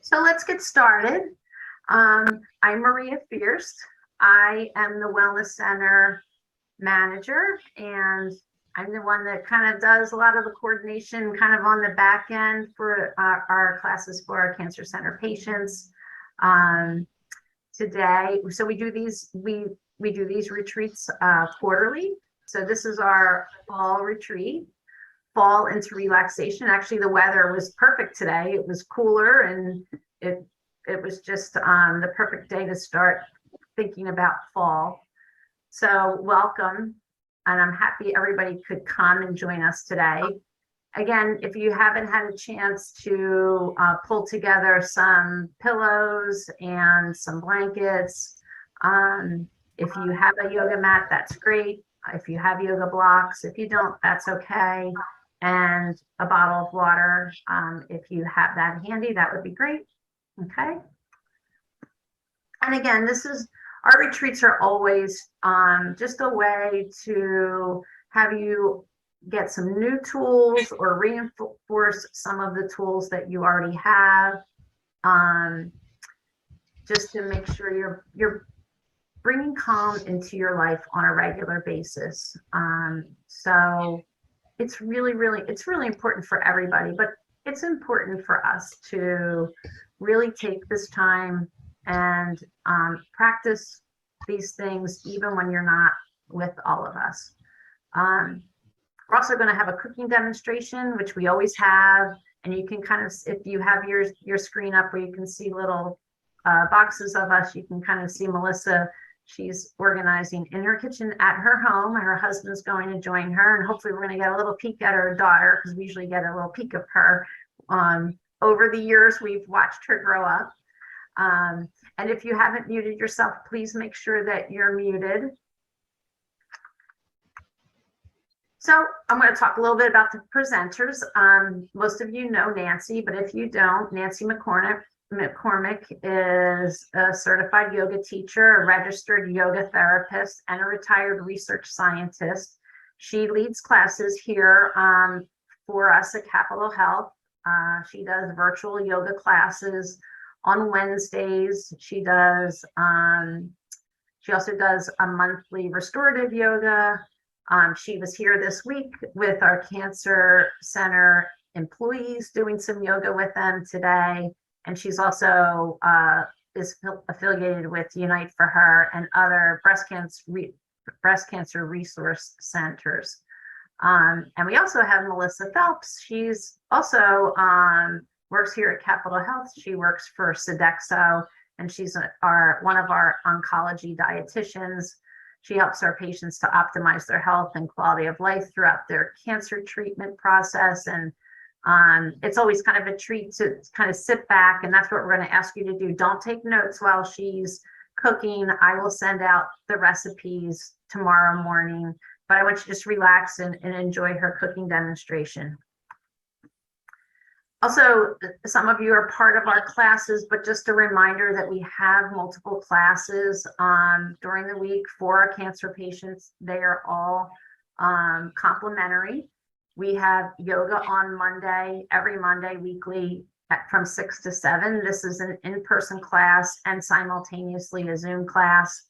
So let's get started. I'm Maria Fierst. I am the Wellness Center manager, and I'm the one that kind of does a lot of the coordination kind of on the back end for our classes for our cancer center patients. Today, so we do these retreats quarterly. So this is our fall retreat. Fall into relaxation. Actually, the weather was perfect today. It was cooler, and it was just the perfect day to start thinking about fall. So welcome, and I'm happy everybody could come and join us today. Again, if you haven't had a chance to pull together some pillows and some blankets, if you have a yoga mat, that's great. If you have yoga blocks, if you don't, that's okay. And a bottle of water, if you have that handy, that would be great. Okay. And again, our retreats are always just a way to have you get some new tools or reinforce some of the tools that you already have, just to make sure you're bringing calm into your life on a regular basis. So it's really important for everybody, but it's important for us to really take this time and practice these things even when you're not with all of us. We're also going to have a cooking demonstration, which we always have, and you can kind of, if you have your screen up where you can see little boxes of us, you can kind of see Melissa. She's organizing in her kitchen at her home, and her husband's going to join her, and hopefully we're going to get a little peek at her daughter, because we usually get a little peek of her. Over the years, we've watched her grow up. And if you haven't muted yourself, please make sure that you're muted. So I'm going to talk a little bit about the presenters. Most of you know Nancy, but if you don't, Nancy McCormack is a certified yoga teacher, a registered yoga therapist, and a retired research scientist. She leads classes here for us at Capitol Health. She does virtual yoga classes on Wednesdays. She also does a monthly restorative yoga. She was here this week with our cancer center employees doing some yoga with them today. And she's also is affiliated with Unite for Her and other breast cancer resource centers. And we also have Melissa Phelps. She's also works here at Capitol Health. She works for Sodexo, and she's one of our oncology dietitians. She helps our patients to optimize their health and quality of life throughout their cancer treatment process. And it's always kind of a treat to kind of sit back, and that's what we're going to ask you to do. Don't take notes while she's cooking. I will send out the recipes tomorrow morning, but I want you to just relax and enjoy her cooking demonstration. Also, some of you are part of our classes, but just a reminder that we have multiple classes during the week for our cancer patients. They are all complimentary. We have yoga on Monday, every Monday weekly from 6 to 7. This is an in-person class and simultaneously a Zoom class.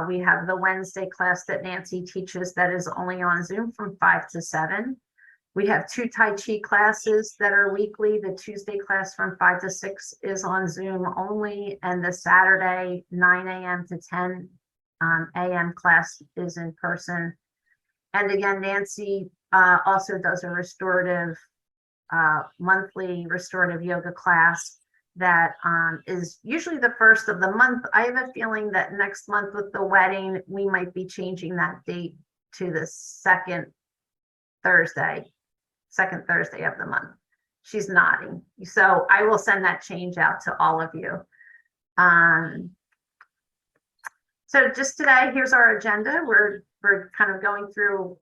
We have the Wednesday class that Nancy teaches that is only on Zoom from 5 to 7. We have 2 Tai Chi classes that are weekly. The Tuesday class from 5 to 6 is on Zoom only, and the Saturday 9 a.m. to 10 a.m. class is in person. And again, Nancy also does a restorative monthly restorative yoga class that is usually the first of the month. I have a feeling that next month with the wedding, we might be changing that date to the second Thursday of the month. She's nodding. So I will send that change out to all of you. So just today, here's our agenda. We're kind of going through,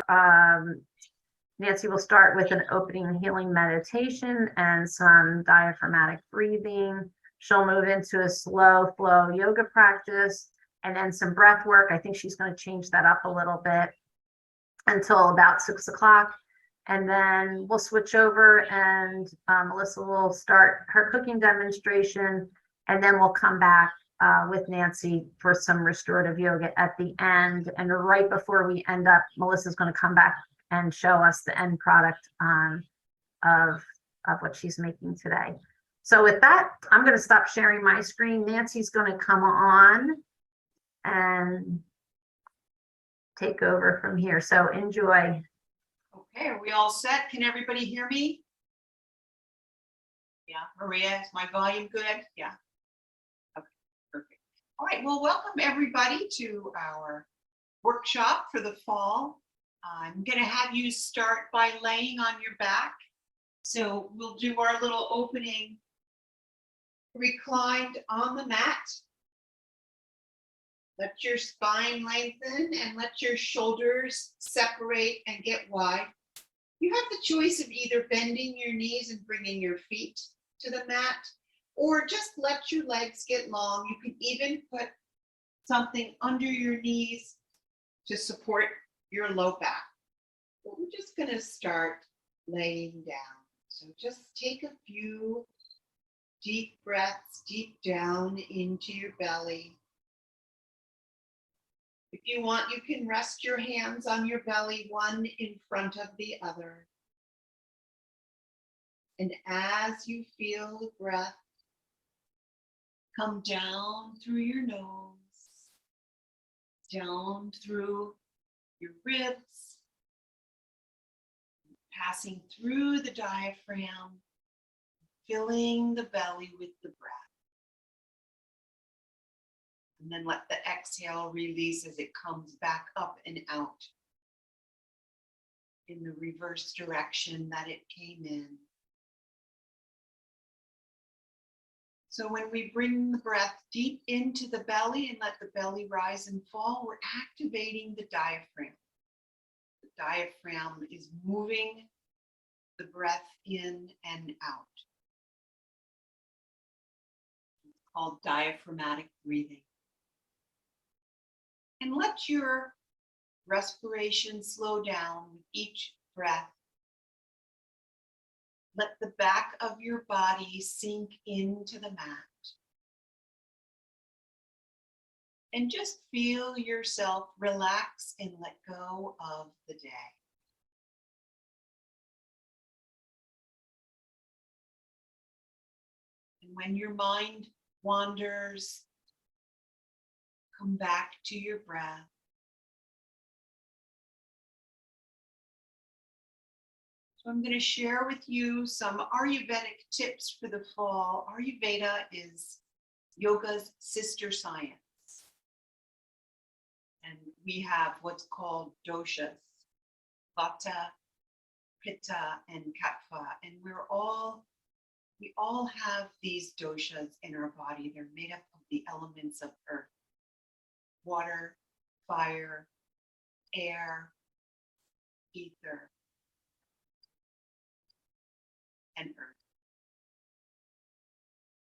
Nancy will start with an opening healing meditation and some diaphragmatic breathing. She'll move into a slow flow yoga practice and then some breath work. I think she's going to change that up a little bit until about 6 o'clock. And then we'll switch over and Melissa will start her cooking demonstration, and then we'll come back with Nancy for some restorative yoga at the end. And right before we end up, Melissa's going to come back and show us the end product of what she's making today. So with that, I'm going to stop sharing my screen. Nancy's going to come on and take over from here. So enjoy. Okay, are we all set? Can everybody hear me? Yeah, Maria, is my volume good? Yeah. Okay, perfect. All right, well, welcome everybody to our workshop for the fall. I'm going to have you start by laying on your back. So we'll do our little opening reclined on the mat. Let your spine lengthen and let your shoulders separate and get wide. You have the choice of either bending your knees and bringing your feet to the mat, or just let your legs get long. You can even put something under your knees to support your low back. But we're just going to start laying down. So just take a few deep breaths deep down into your belly. If you want, you can rest your hands on your belly, one in front of the other. And as you feel the breath come down through your nose, down through your ribs, passing through the diaphragm, filling the belly with the breath. And then let the exhale release as it comes back up and out in the reverse direction that it came in. So when we bring the breath deep into the belly and let the belly rise and fall, we're activating the diaphragm. The diaphragm is moving the breath in and out. It's called diaphragmatic breathing. And let your respiration slow down with each breath. Let the back of your body sink into the mat. And just feel yourself relax and let go of the day. And when your mind wanders, come back to your breath. So I'm going to share with you some Ayurvedic tips for the fall. Ayurveda is yoga's sister science. And we have what's called doshas, vata, pitta, and kapha. And we all have these doshas in our body. They're made up of the elements of earth: water, fire, air, ether, and earth.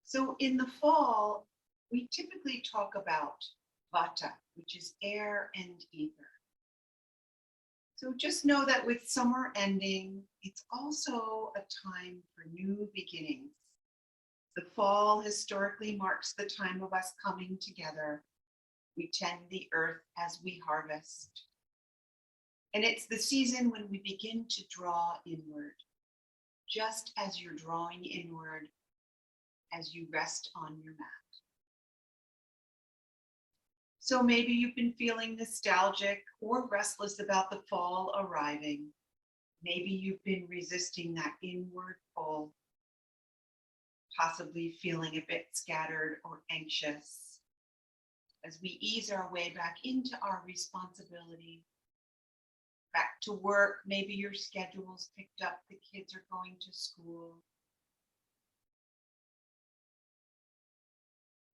So in the fall, we typically talk about vata, which is air and ether. So just know that with summer ending, it's also a time for new beginnings. The fall historically marks the time of us coming together. We tend the earth as we harvest. And it's the season when we begin to draw inward, just as you're drawing inward as you rest on your mat. So maybe you've been feeling nostalgic or restless about the fall arriving. Maybe you've been resisting that inward pull, possibly feeling a bit scattered or anxious. As we ease our way back into our responsibility, back to work, maybe your schedule's picked up, the kids are going to school.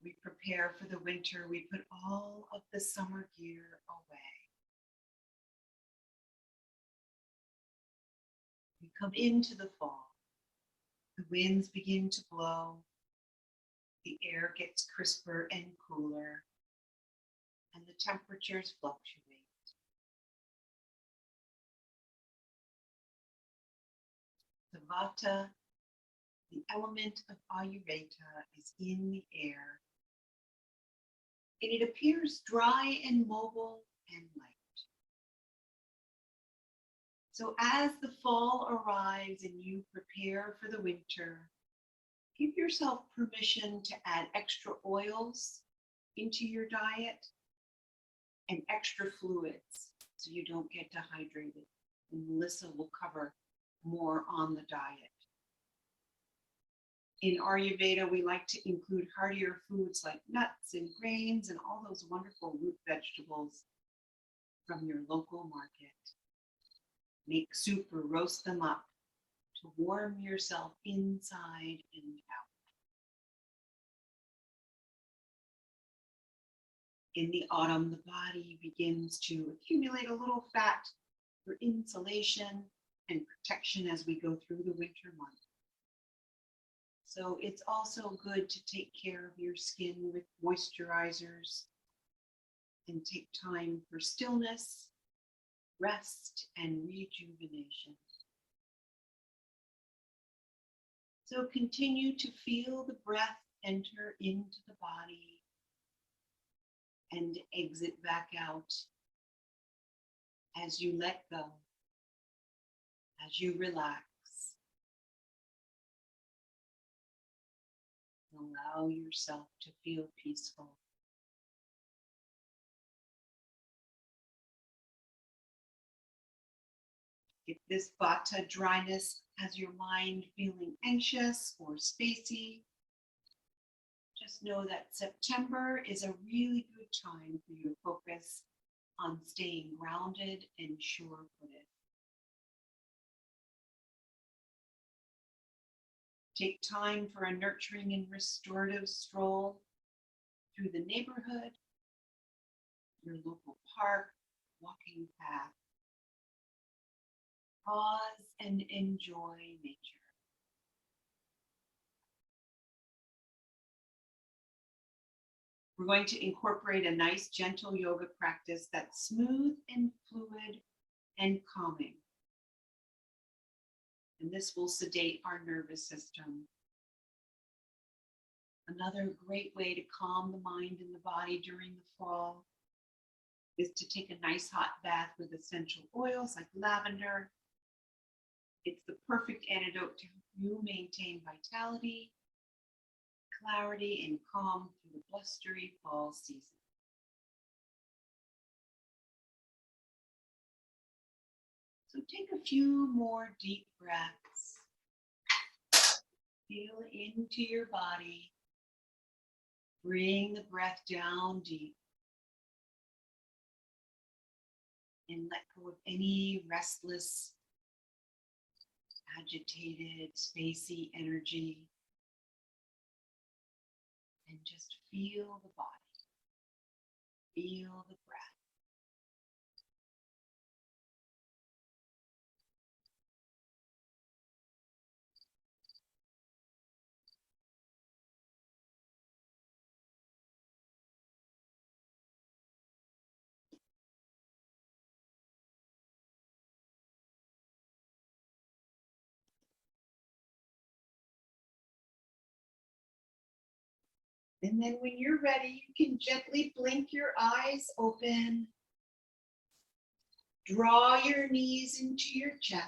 We prepare for the winter, we put all of the summer gear away. We come into the fall. The winds begin to blow. The air gets crisper and cooler, and the temperatures fluctuate. Vata, the element of Ayurveda, is in the air, and it appears dry and mobile and light. So as the fall arrives and you prepare for the winter, give yourself permission to add extra oils into your diet and extra fluids so you don't get dehydrated. And Melissa will cover more on the diet. In Ayurveda, we like to include heartier foods like nuts and grains and all those wonderful root vegetables from your local market. Make soup or roast them up to warm yourself inside and out. In the autumn, the body begins to accumulate a little fat for insulation and protection as we go through the winter months. So it's also good to take care of your skin with moisturizers and take time for stillness, rest, and rejuvenation. So continue to feel the breath enter into the body and exit back out as you let go, as you relax. Allow yourself to feel peaceful. If this Vata dryness has your mind feeling anxious or spacey, just know that September is a really good time for you to focus on staying grounded and sure-footed. Take time for a nurturing and restorative stroll through the neighborhood, your local park, walking path. Pause and enjoy nature. We're going to incorporate a nice, gentle yoga practice that's smooth and fluid and calming. And this will sedate our nervous system. Another great way to calm the mind and the body during the fall is to take a nice hot bath with essential oils like lavender. It's the perfect antidote to help you maintain vitality, clarity, and calm through the blustery fall season. So take a few more deep breaths. Feel into your body. Bring the breath down deep. And let go of any restless, agitated, spacey energy. And just feel the body. Feel the breath. And then when you're ready, you can gently blink your eyes open. Draw your knees into your chest.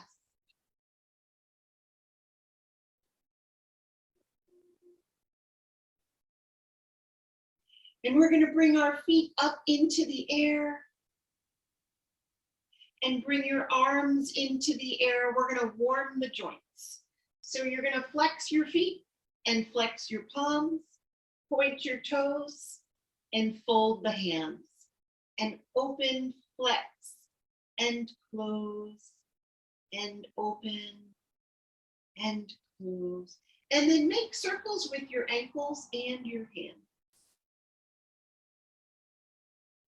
And we're going to bring our feet up into the air. And bring your arms into the air. We're going to warm the joints. So you're going to flex your feet and flex your palms. Point your toes and fold the hands and open, flex and close and open and close. And then make circles with your ankles and your hands.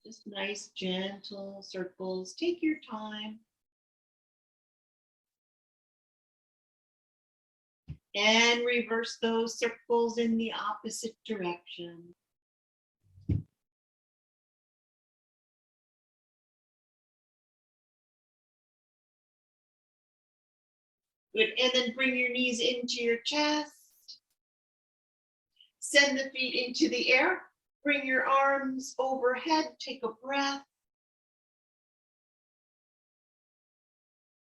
Just nice, gentle circles. Take your time. And reverse those circles in the opposite direction. Good, and then bring your knees into your chest. Send the feet into the air. Bring your arms overhead, take a breath.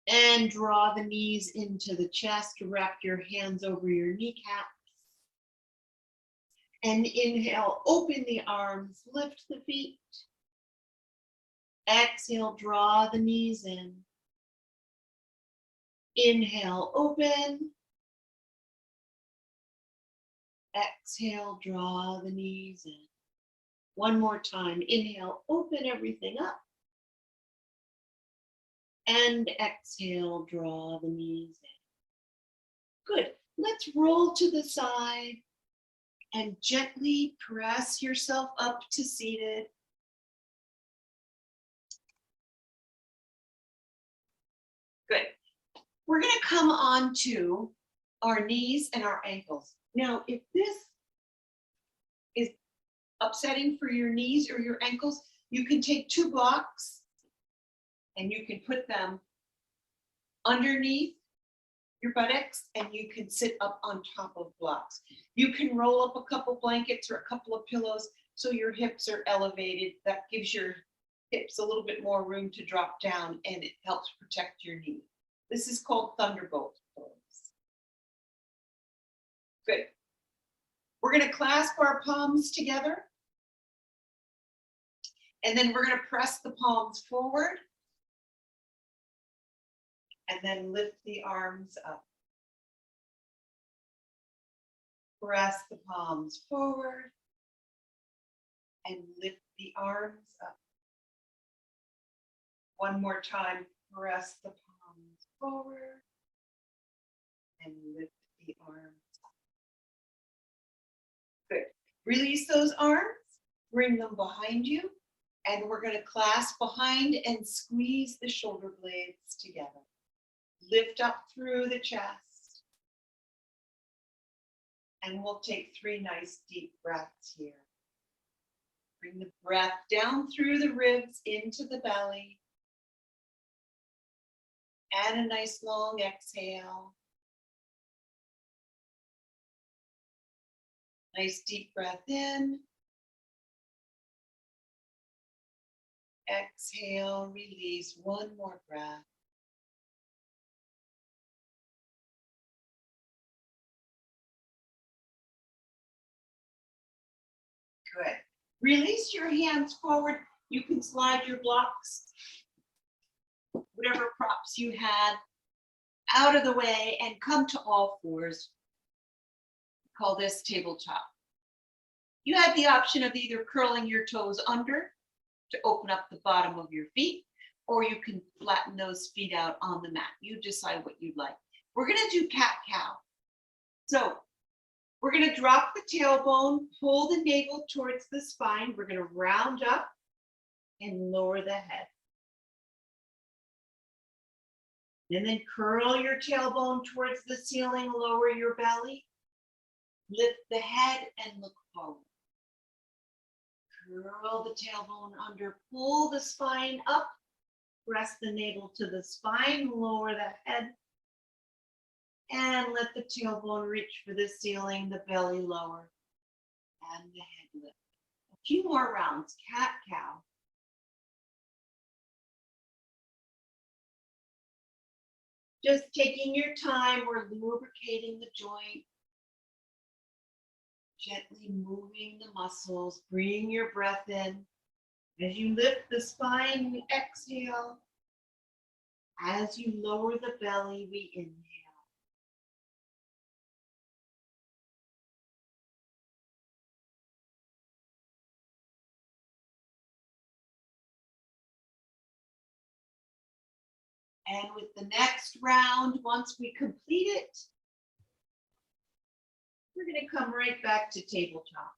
And draw the knees into the chest, wrap your hands over your kneecaps. And inhale, open the arms, lift the feet. Exhale, draw the knees in. Inhale, open. Exhale, draw the knees in. One more time. Inhale, open everything up. And exhale, draw the knees in. Good. Let's roll to the side and gently press yourself up to seated. Good. We're going to come on to our knees and our ankles. Now, if this is upsetting for your knees or your ankles, you can take 2 blocks and you can put them underneath your buttocks and you can sit up on top of blocks. You can roll up a couple blankets or a couple of pillows so your hips are elevated. That gives your hips a little bit more room to drop down and it helps protect your knee. This is called thunderbolt pose. Good. We're going to clasp our palms together and then we're going to press the palms forward and then lift the arms up. Press the palms forward and lift the arms up. One more time, press the palms forward and lift the arms up. Good. Release those arms, bring them behind you, and we're going to clasp behind and squeeze the shoulder blades together. Lift up through the chest. And we'll take 3 nice deep breaths here. Bring the breath down through the ribs into the belly. And a nice long exhale. Nice deep breath in. Exhale, release. One more breath. Good. Release your hands forward. You can slide your blocks, whatever props you had, out of the way and come to all fours. We call this tabletop. You have the option of either curling your toes under to open up the bottom of your feet, or you can flatten those feet out on the mat. You decide what you'd like. We're going to do cat-cow. So we're going to drop the tailbone, pull the navel towards the spine. We're going to round up and lower the head. And then curl your tailbone towards the ceiling, lower your belly. Lift the head and look forward. Curl the tailbone under, pull the spine up, press the navel to the spine, lower the head. And let the tailbone reach for the ceiling, the belly lower, and the head lift. A few more rounds, cat-cow. Just taking your time, we're lubricating the joint. Gently moving the muscles, bring your breath in. As you lift the spine, we exhale. As you lower the belly, we inhale. And with the next round, once we complete it, we're going to come right back to tabletop.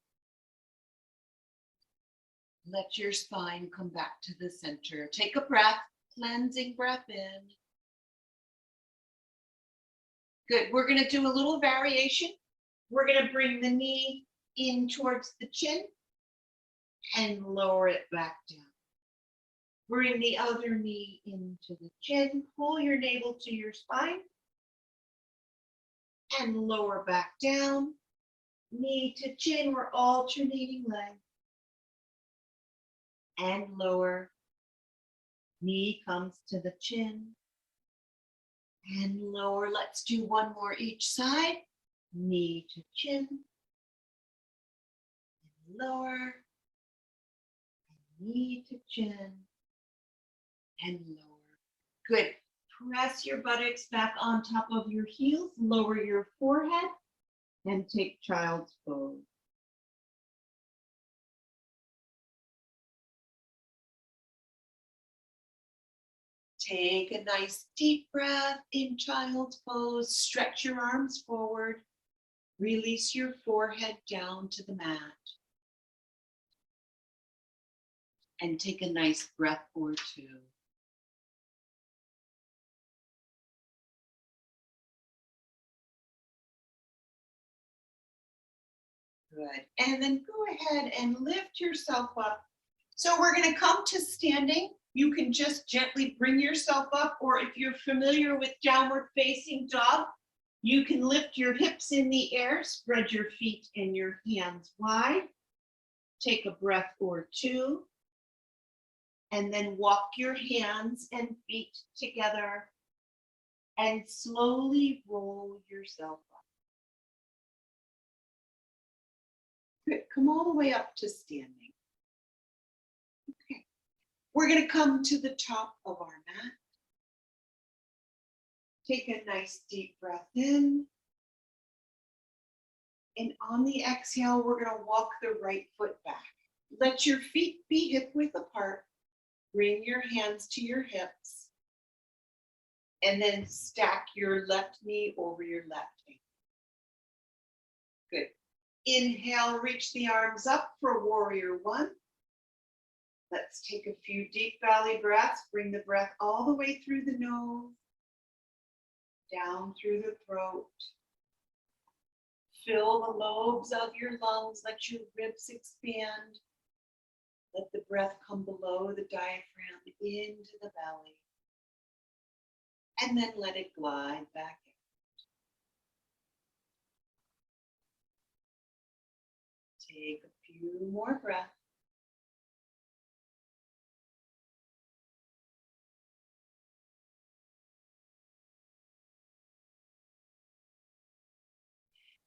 Let your spine come back to the center. Take a breath, cleansing breath in. Good. We're going to do a little variation. We're going to bring the knee in towards the chin and lower it back down. Bring the other knee into the chin. Pull your navel to your spine and lower back down. Knee to chin, we're alternating leg. And lower. Knee comes to the chin. And lower. Let's do one more each side. Knee to chin. And lower. Knee to chin. And lower. Good. Press your buttocks back on top of your heels. Lower your forehead. And take child's pose. Take a nice deep breath in child's pose. Stretch your arms forward. Release your forehead down to the mat. And take a nice breath or two. Good. And then go ahead and lift yourself up. So we're going to come to standing. You can just gently bring yourself up, or if you're familiar with downward facing dog, you can lift your hips in the air, spread your feet and your hands wide. Take a breath or two, and then walk your hands and feet together and slowly roll yourself up. Good. Come all the way up to standing. Okay. We're going to come to the top of our mat. Take a nice deep breath in. And on the exhale, we're going to walk the right foot back. Let your feet be hip width apart. Bring your hands to your hips. And then stack your left knee over your left ankle. Good. Inhale, reach the arms up for warrior one. Let's take a few deep belly breaths. Bring the breath all the way through the nose, down through the throat. Fill the lobes of your lungs. Let your ribs expand. Let the breath come below the diaphragm into the belly. And then let it glide back in. Take a few more breaths.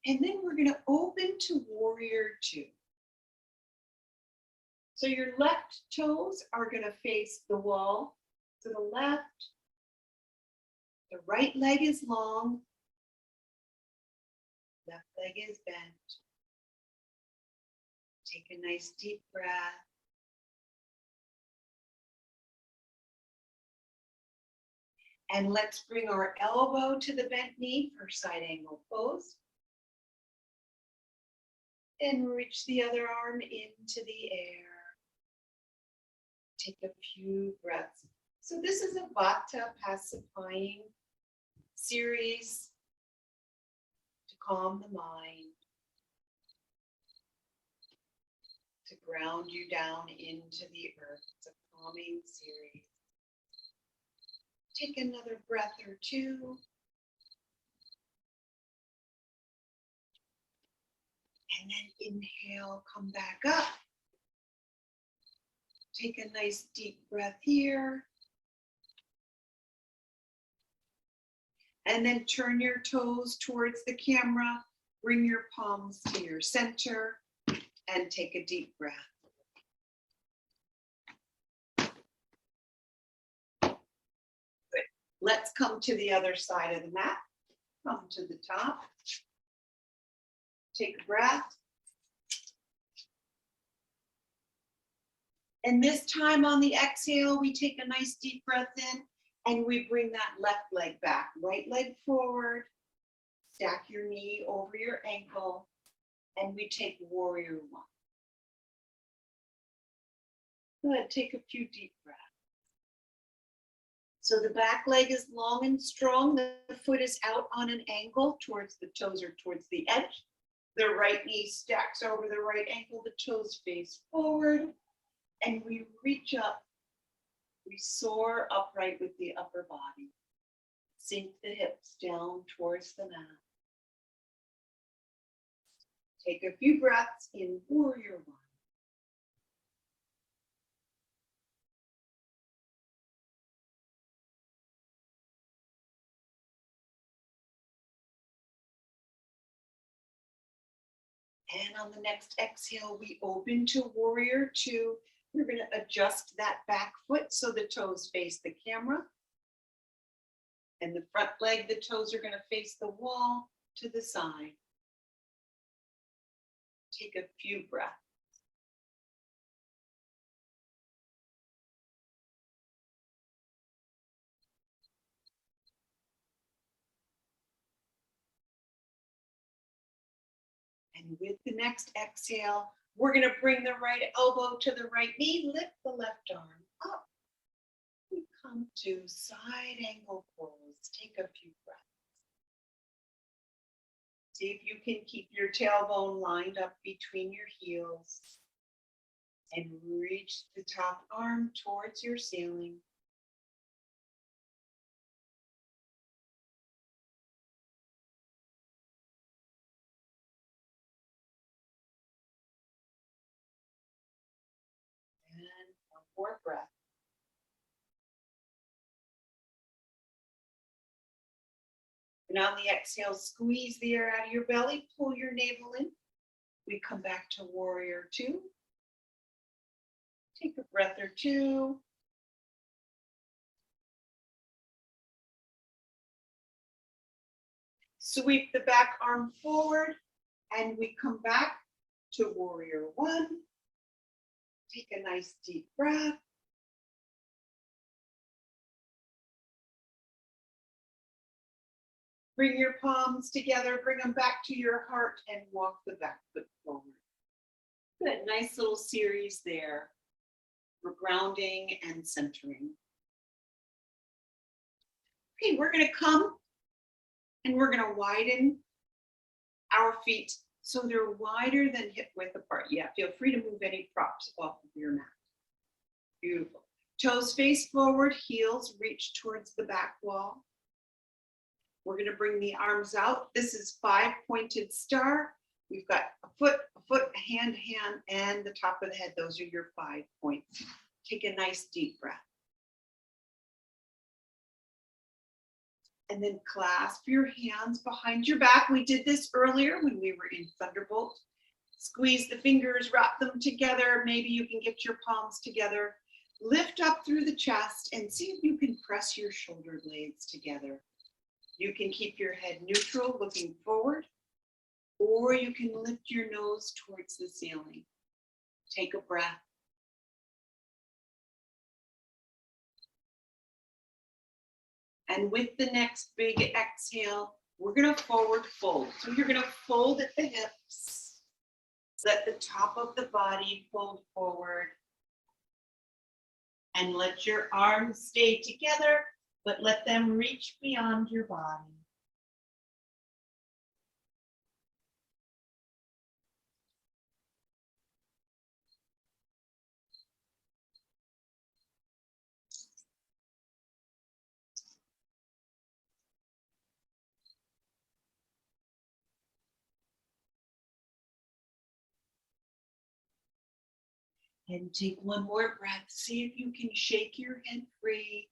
And then we're going to open to warrior two. So your left toes are going to face the wall to the left. The right leg is long. Left leg is bent. Take a nice deep breath. And let's bring our elbow to the bent knee for side angle pose. And reach the other arm into the air. Take a few breaths. So this is a Vata pacifying series to calm the mind, to ground you down into the earth. It's a calming series. Take another breath or two. And then inhale, come back up. Take a nice deep breath here. And then turn your toes towards the camera. Bring your palms to your center and take a deep breath. Good. Let's come to the other side of the mat. Come to the top. Take a breath. And this time on the exhale, we take a nice deep breath in and we bring that left leg back. Right leg forward. Stack your knee over your ankle. And we take warrior one. Good. Take a few deep breaths. So the back leg is long and strong. The foot is out on an angle towards the toes or towards the edge. The right knee stacks over the right ankle. The toes face forward. And we reach up. We soar upright with the upper body. Sink the hips down towards the mat. Take a few breaths in warrior one. And on the next exhale, we open to warrior two. We're going to adjust that back foot so the toes face the camera. And the front leg, the toes are going to face the wall to the side. Take a few breaths. And with the next exhale, we're going to bring the right elbow to the right knee, lift the left arm up. We come to side angle pose. Take a few breaths. See if you can keep your tailbone lined up between your heels and reach the top arm towards your ceiling. And one more breath. And on the exhale, squeeze the air out of your belly, pull your navel in. We come back to warrior two. Take a breath or two. Sweep the back arm forward, and we come back to warrior one. Take a nice deep breath. Bring your palms together, bring them back to your heart, and walk the back foot forward. Good, nice little series there for grounding and centering. Okay, we're going to come and we're going to widen our feet so they're wider than hip width apart. Yeah, feel free to move any props off of your mat. Beautiful. Toes face forward, heels reach towards the back wall. We're going to bring the arms out. This is 5-pointed star. We've got a foot, a hand, and the top of the head. Those are your 5 points. Take a nice deep breath. And then clasp your hands behind your back. We did this earlier when we were in Thunderbolt. Squeeze the fingers, wrap them together. Maybe you can get your palms together. Lift up through the chest and see if you can press your shoulder blades together. You can keep your head neutral, looking forward, or you can lift your nose towards the ceiling. Take a breath. And with the next big exhale, we're going to forward fold. So you're going to fold at the hips. Let the top of the body fold forward. And let your arms stay together, but let them reach beyond your body. And take one more breath. See if you can shake your head free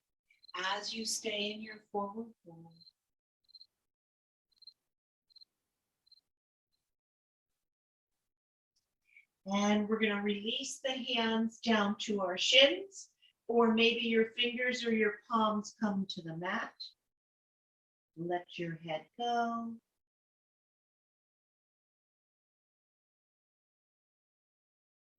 as you stay in your forward fold. And we're going to release the hands down to our shins, or maybe your fingers or your palms come to the mat. Let your head go.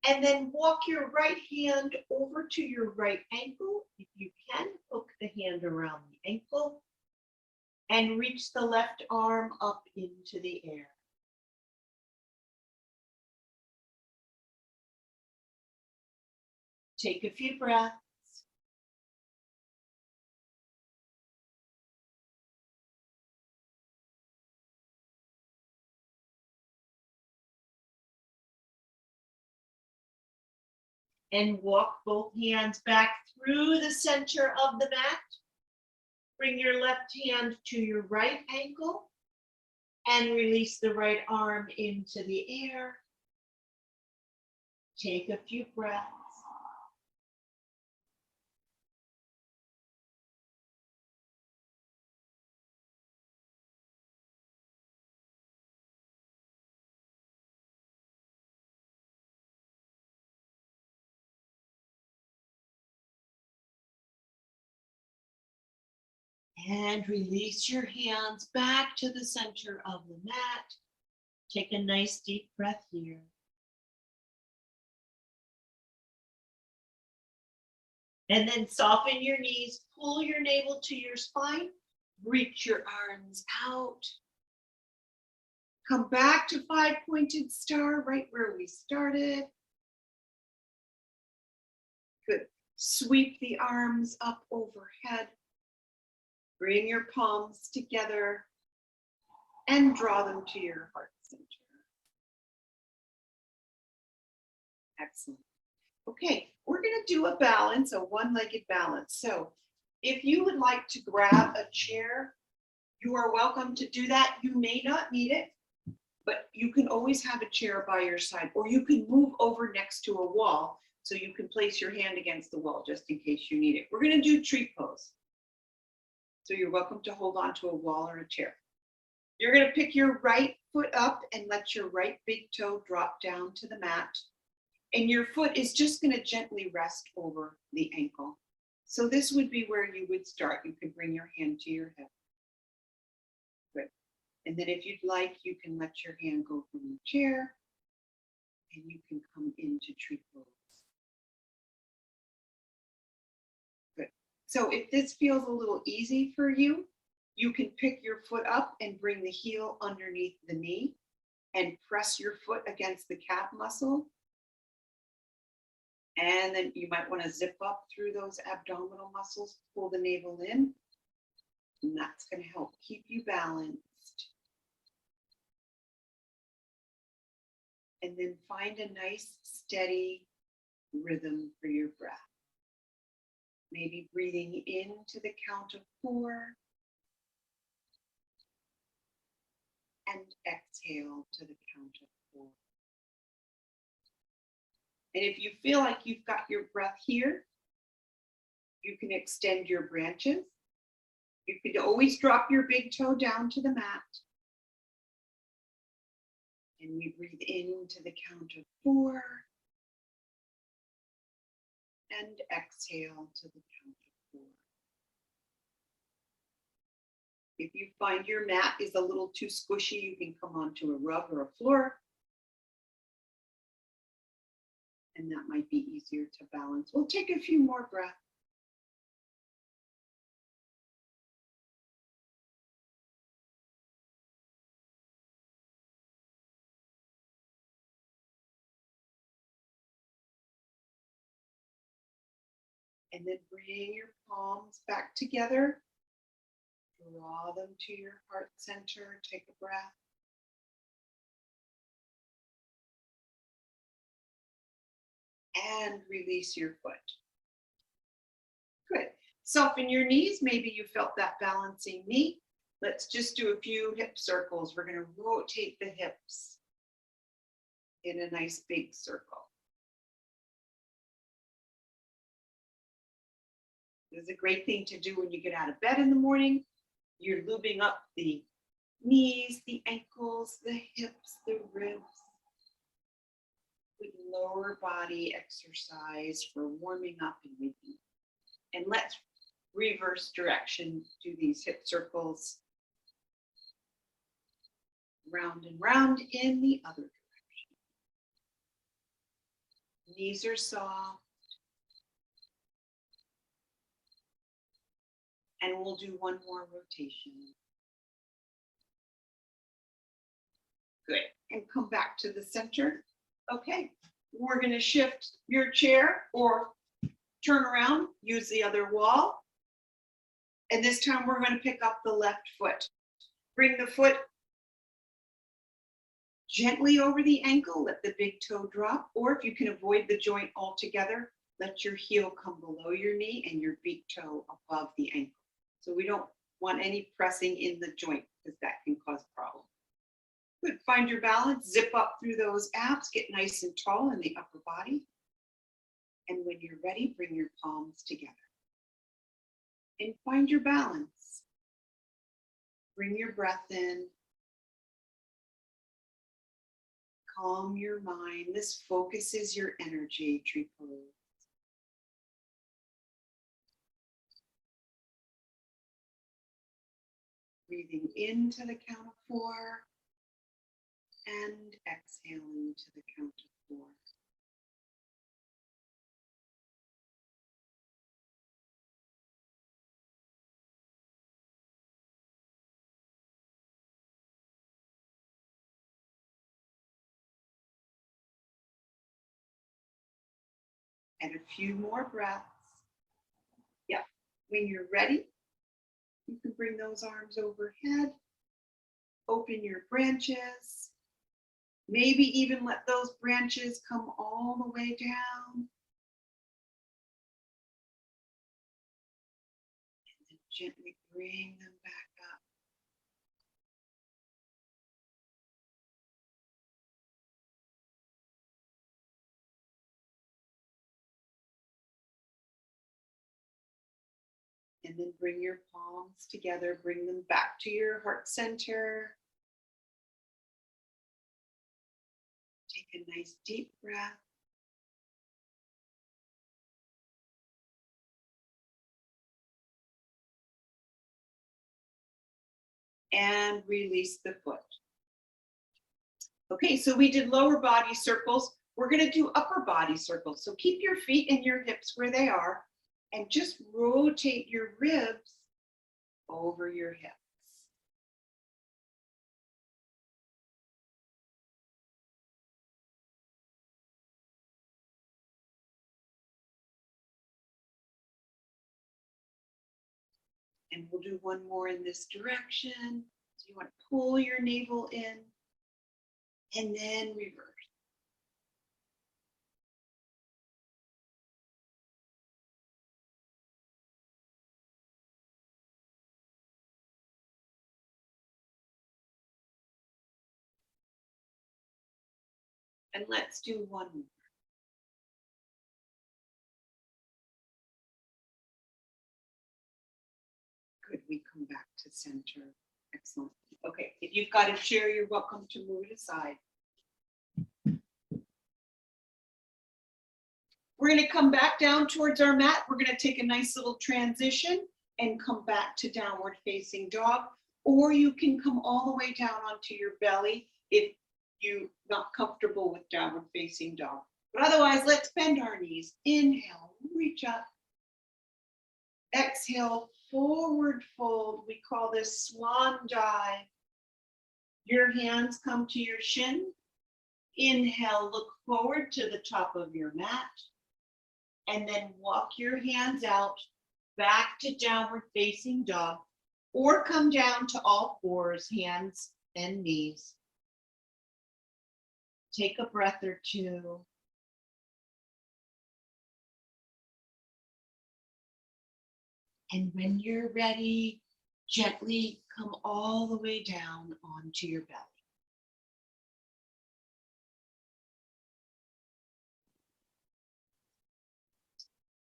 And then walk your right hand over to your right ankle. If you can, hook the hand around the ankle and reach the left arm up into the air. Take a few breaths. And walk both hands back through the center of the mat. Bring your left hand to your right ankle And release the right arm into the air. Take a few breaths. And release your hands back to the center of the mat. Take a nice deep breath here. And then soften your knees, pull your navel to your spine, reach your arms out. Come back to five-pointed star, right where we started. Good. Sweep the arms up overhead. Bring your palms together and draw them to your heart center. Excellent. Okay, we're going to do a balance, a one-legged balance. So if you would like to grab a chair, you are welcome to do that. You may not need it, but you can always have a chair by your side, or you can move over next to a wall so you can place your hand against the wall just in case you need it. We're going to do tree pose. So you're welcome to hold on to a wall or a chair. You're going to pick your right foot up and let your right big toe drop down to the mat. And your foot is just going to gently rest over the ankle. So this would be where you would start. You could bring your hand to your hip. Good. And then if you'd like, you can let your hand go from the chair and you can come into tree pose. Good. So if this feels a little easy for you, you can pick your foot up and bring the heel underneath the knee and press your foot against the calf muscle. And then you might want to zip up through those abdominal muscles, pull the navel in, and that's going to help keep you balanced. And then find a nice, steady rhythm for your breath. Maybe breathing into the count of 4 and exhale to the count of 4. And if you feel like you've got your breath here, you can extend your branches. You could always drop your big toe down to the mat. And we breathe into the count of 4 and exhale to the count of 4. If you find your mat is a little too squishy, you can come onto a rug or a floor. And that might be easier to balance. We'll take a few more breaths. And then bring your palms back together. Draw them to your heart center. Take a breath. And release your foot. Good. Soften your knees. Maybe you felt that balancing knee. Let's just do a few hip circles. We're going to rotate the hips in a nice big circle. This is a great thing to do when you get out of bed in the morning. You're lubing up the knees, the ankles, the hips, the ribs. Good lower body exercise for warming up and waking up. And let's reverse direction, do these hip circles. Round and round in the other direction. Knees are soft. And we'll do one more rotation. Good. And come back to the center. Okay. We're going to shift your chair or turn around, use the other wall. And this time we're going to pick up the left foot. Bring the foot gently over the ankle, let the big toe drop, or if you can avoid the joint altogether, let your heel come below your knee and your big toe above the ankle. So we don't want any pressing in the joint because that can cause problems. Good. Find your balance, zip up through those abs, get nice and tall in the upper body. And when you're ready, bring your palms together. And find your balance. Bring your breath in. Calm your mind. This focuses your energy, tree pose. Breathing in to the count of 4 and exhaling to the count of 4. And a few more breaths. Yeah, when you're ready, you can bring those arms overhead, open your branches, maybe even let those branches come all the way down. And then gently bring them back up. And then bring your palms together, bring them back to your heart center. Take a nice deep breath. And release the foot. Okay, so we did lower body circles. We're going to do upper body circles. So keep your feet and your hips where they are and just rotate your ribs over your hips. And we'll do one more in this direction. So you want to pull your navel in and then reverse. And let's do one more. Good, we come back to center. Excellent. Okay, if you've got a chair, you're welcome to move it aside. We're going to come back down towards our mat. We're going to take a nice little transition and come back to downward facing dog. Or you can come all the way down onto your belly if you're not comfortable with downward facing dog. But otherwise, let's bend our knees. Inhale, reach up. Exhale, forward fold. We call this swan dive. Your hands come to your shin. Inhale, look forward to the top of your mat. And then walk your hands out back to downward facing dog, or come down to all fours, hands and knees. Take a breath or two. And when you're ready, gently come all the way down onto your belly.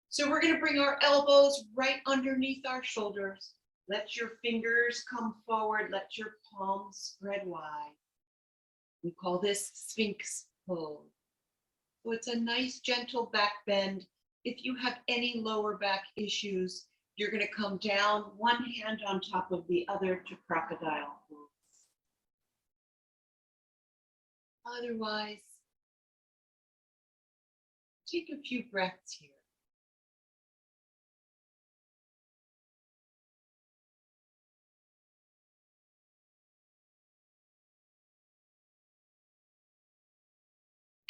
So we're going to bring our elbows right underneath our shoulders. Let your fingers come forward. Let your palms spread wide. We call this Sphinx pose. So it's a nice gentle back bend. If you have any lower back issues, you're going to come down one hand on top of the other to crocodile pose. Otherwise, take a few breaths here.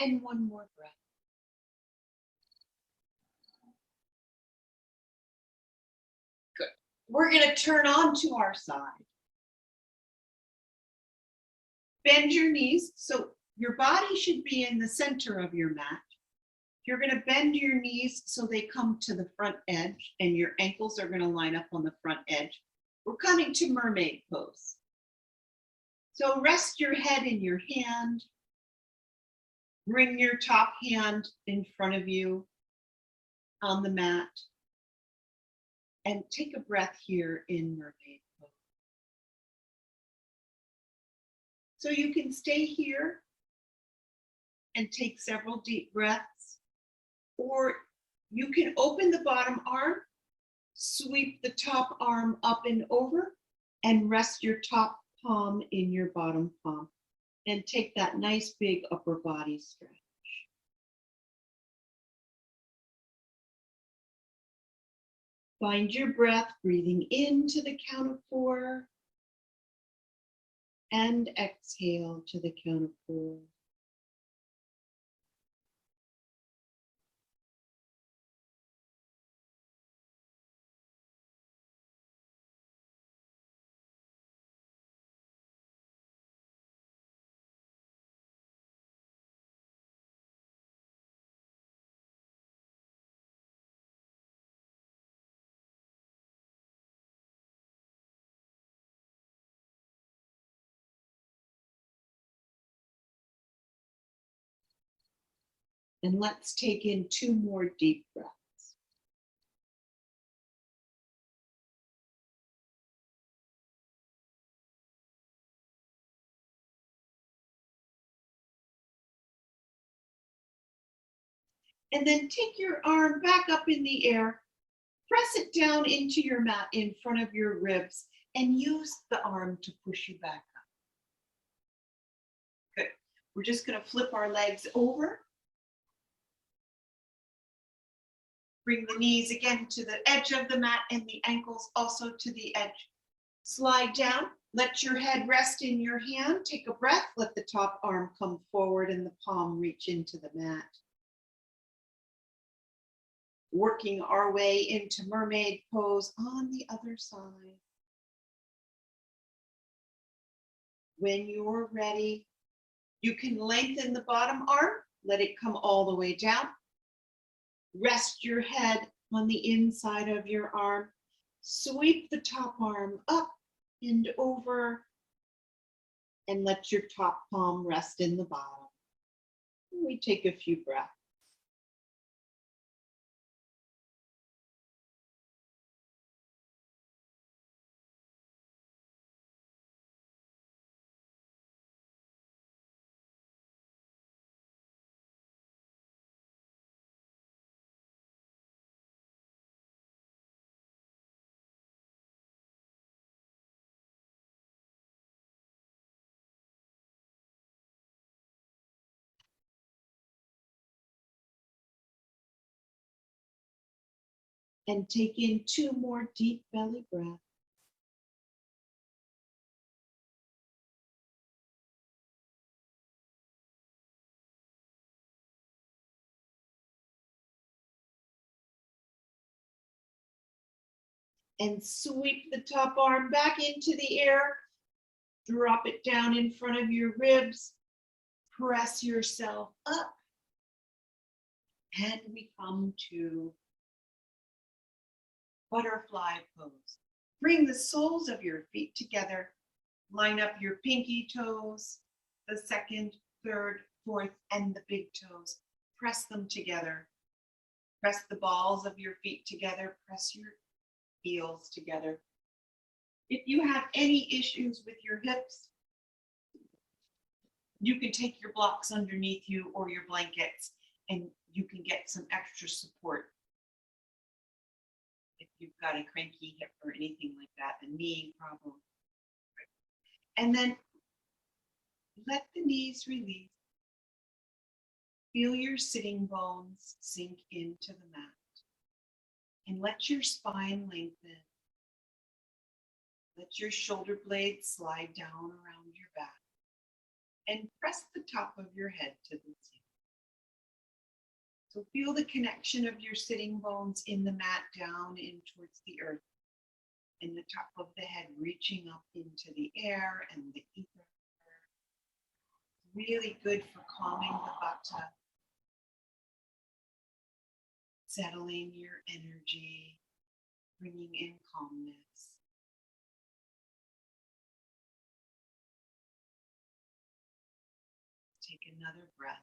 And one more breath. Good. We're going to turn onto our side. Bend your knees. So your body should be in the center of your mat. You're going to bend your knees so they come to the front edge, and your ankles are going to line up on the front edge. We're coming to mermaid pose. So rest your head in your hand. Bring your top hand in front of you on the mat. And take a breath here in mermaid pose. So you can stay here and take several deep breaths, or you can open the bottom arm, sweep the top arm up and over, and rest your top palm in your bottom palm, and take that nice big upper body stretch. Find your breath, breathing into the count of 4, and exhale to the count of 4. And let's take in 2 more deep breaths. And then take your arm back up in the air, press it down into your mat in front of your ribs, and use the arm to push you back up. Good. We're just going to flip our legs over. Bring the knees again to the edge of the mat and the ankles also to the edge. Slide down. Let your head rest in your hand. Take a breath. Let the top arm come forward and the palm reach into the mat. Working our way into mermaid pose on the other side. When you're ready, you can lengthen the bottom arm. Let it come all the way down. Rest your head on the inside of your arm. Sweep the top arm up and over, and let your top palm rest in the bottom. We take a few breaths. And take in 2 more deep belly breaths. And sweep the top arm back into the air. Drop it down in front of your ribs. Press yourself up. And we come to butterfly pose. Bring the soles of your feet together. Line up your pinky toes, the second, third, fourth, and the big toes. Press them together. Press the balls of your feet together. Press your heels together. If you have any issues with your hips, you can take your blocks underneath you or your blankets, and you can get some extra support. If you've got a cranky hip or anything like that, a knee problem. And then let the knees release. Feel your sitting bones sink into the mat. And let your spine lengthen. Let your shoulder blades slide down around your back. And press the top of your head to the ceiling. So feel the connection of your sitting bones in the mat down in towards the earth. And the top of the head reaching up into the air and the ether. Really good for calming the vata. Settling your energy, bringing in calmness. another breath.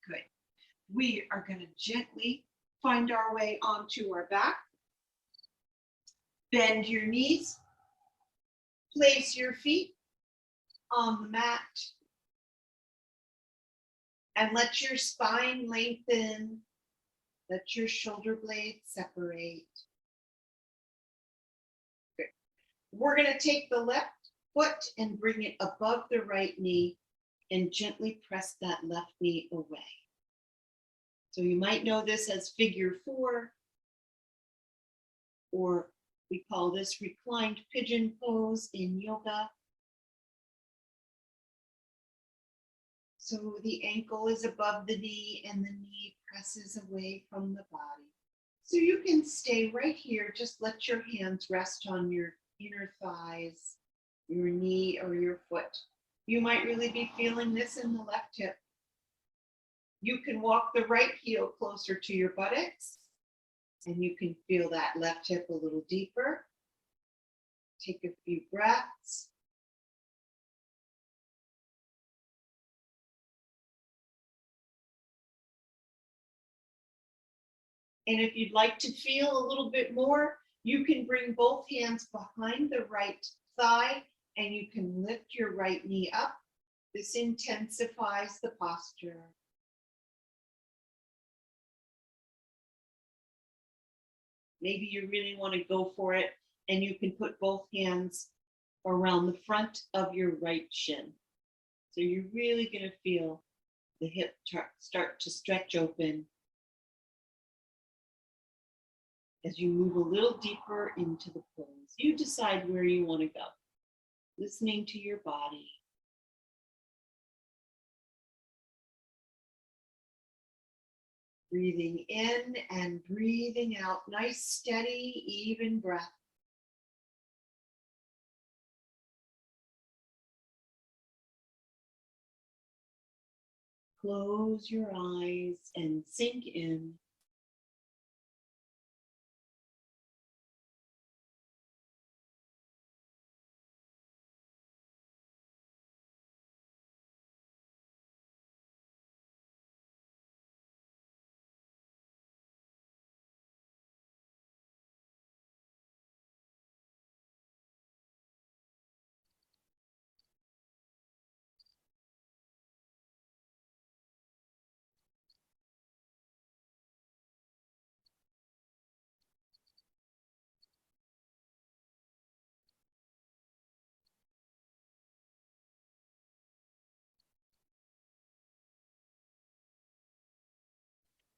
Good. We are going to gently find our way onto our back. Bend your knees. Place your feet on the mat. And let your spine lengthen. Let your shoulder blades separate. Good. We're going to take the left foot and bring it above the right knee and gently press that left knee away. So you might know this as figure 4, or we call this reclined pigeon pose in yoga. So the ankle is above the knee and the knee presses away from the body. So you can stay right here. Just let your hands rest on your inner thighs, your knee or your foot. You might really be feeling this in the left hip. You can walk the right heel closer to your buttocks and you can feel that left hip a little deeper. Take a few breaths. And if you'd like to feel a little bit more, you can bring both hands behind the right thigh and you can lift your right knee up. This intensifies the posture. Maybe you really want to go for it and you can put both hands around the front of your right shin. So you're really going to feel the hip start to stretch open as you move a little deeper into the pose. You decide where you want to go, listening to your body. Breathing in and breathing out. Nice, steady, even breath. Close your eyes and sink in.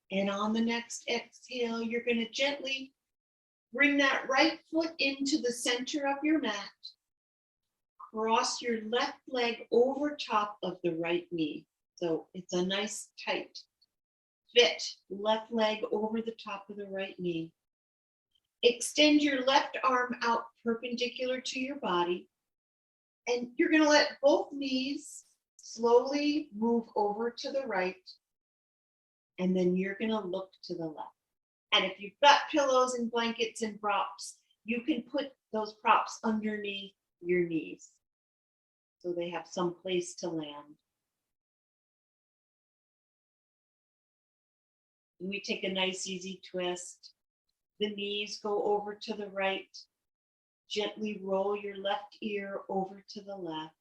And on the next exhale, you're going to gently bring that right foot into the center of your mat. Cross your left leg over top of the right knee. So it's a nice tight fit. Left leg over the top of the right knee. Extend your left arm out perpendicular to your body. And you're going to let both knees slowly move over to the right. And then you're going to look to the left. And if you've got pillows and blankets and props, you can put those props underneath your knees so they have some place to land. And we take a nice easy twist. The knees go over to the right. Gently roll your left ear over to the left.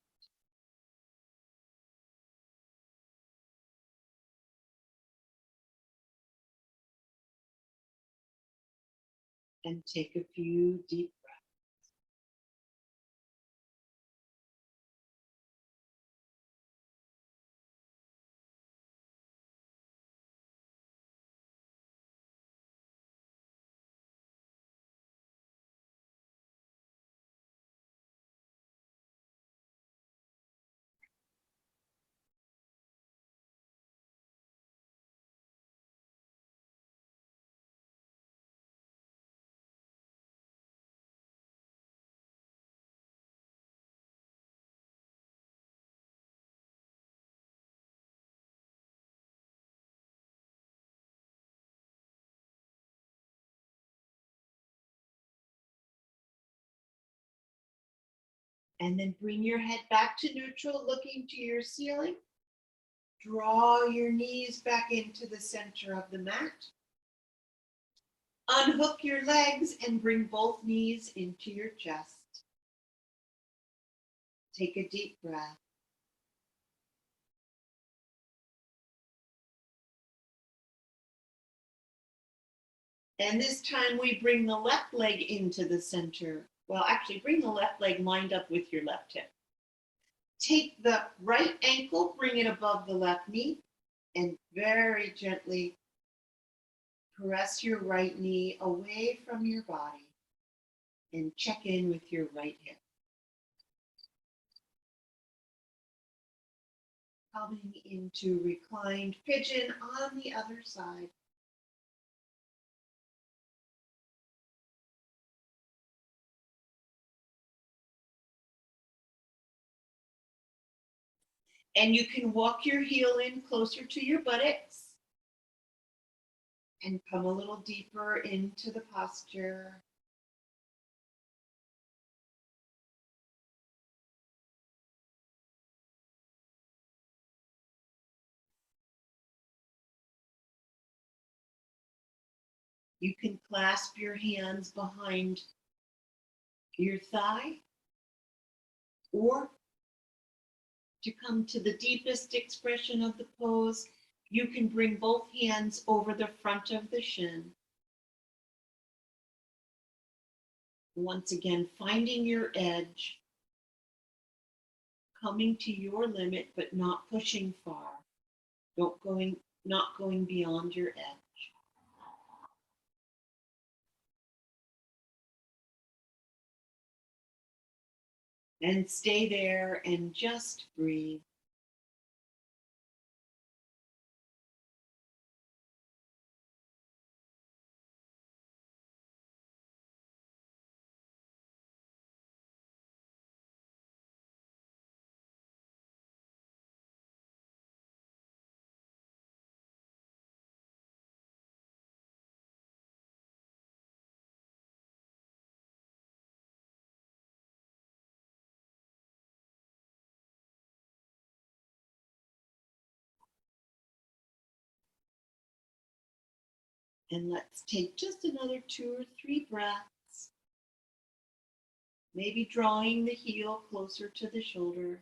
And take a few deep breaths. And then bring your head back to neutral, looking to your ceiling. Draw your knees back into the center of the mat. Unhook your legs and bring both knees into your chest. Take a deep breath. And this time we bring the left leg into the center. Well, actually bring the left leg lined up with your left hip. Take the right ankle, bring it above the left knee, and very gently press your right knee away from your body and check in with your right hip. Coming into reclined pigeon on the other side. And you can walk your heel in closer to your buttocks and come a little deeper into the posture. You can clasp your hands behind your thigh, or to come to the deepest expression of the pose, you can bring both hands over the front of the shin. Once again, finding your edge, coming to your limit, but not pushing far. Not going beyond your edge. And stay there and just breathe. And let's take just another 2 or 3 breaths. Maybe drawing the heel closer to the shoulder.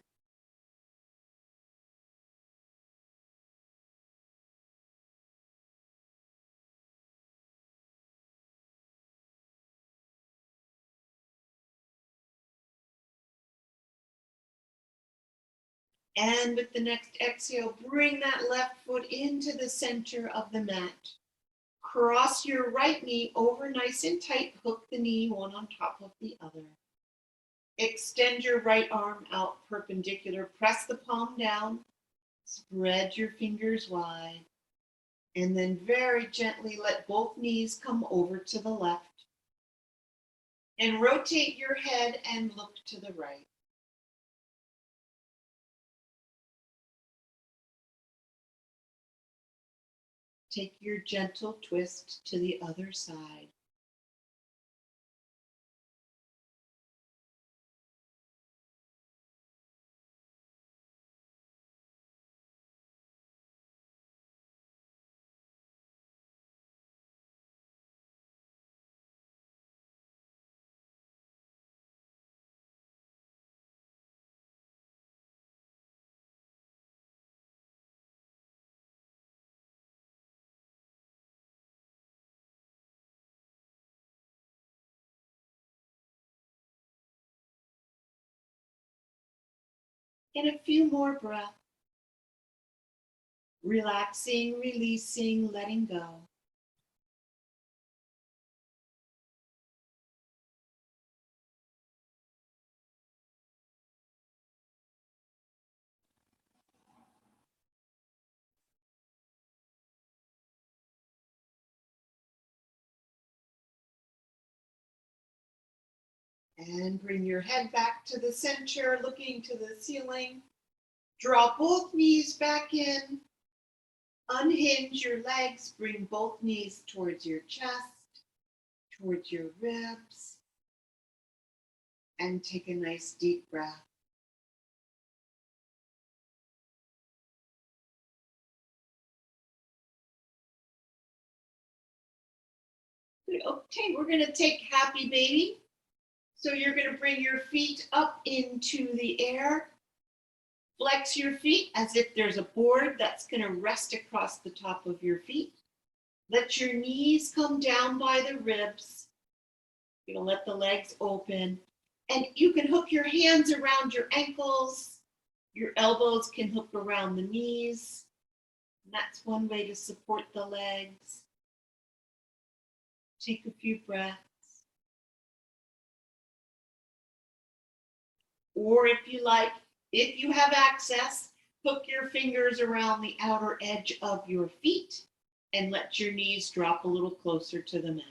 And with the next exhale, bring that left foot into the center of the mat. Cross your right knee over nice and tight. Hook the knee one on top of the other. Extend your right arm out perpendicular. Press the palm down. Spread your fingers wide. And then very gently let both knees come over to the left. And rotate your head and look to the right. Take your gentle twist to the other side. And a few more breaths. Relaxing, releasing, letting go. And bring your head back to the center, looking to the ceiling. Draw both knees back in. Unhinge your legs. Bring both knees towards your chest, towards your ribs. And take a nice deep breath. Okay, we're going to take happy baby. So you're going to bring your feet up into the air. Flex your feet as if there's a board that's going to rest across the top of your feet. Let your knees come down by the ribs. You're going to let the legs open. And you can hook your hands around your ankles. Your elbows can hook around the knees. And that's one way to support the legs. Take a few breaths. Or if you like, if you have access, hook your fingers around the outer edge of your feet and let your knees drop a little closer to the mat.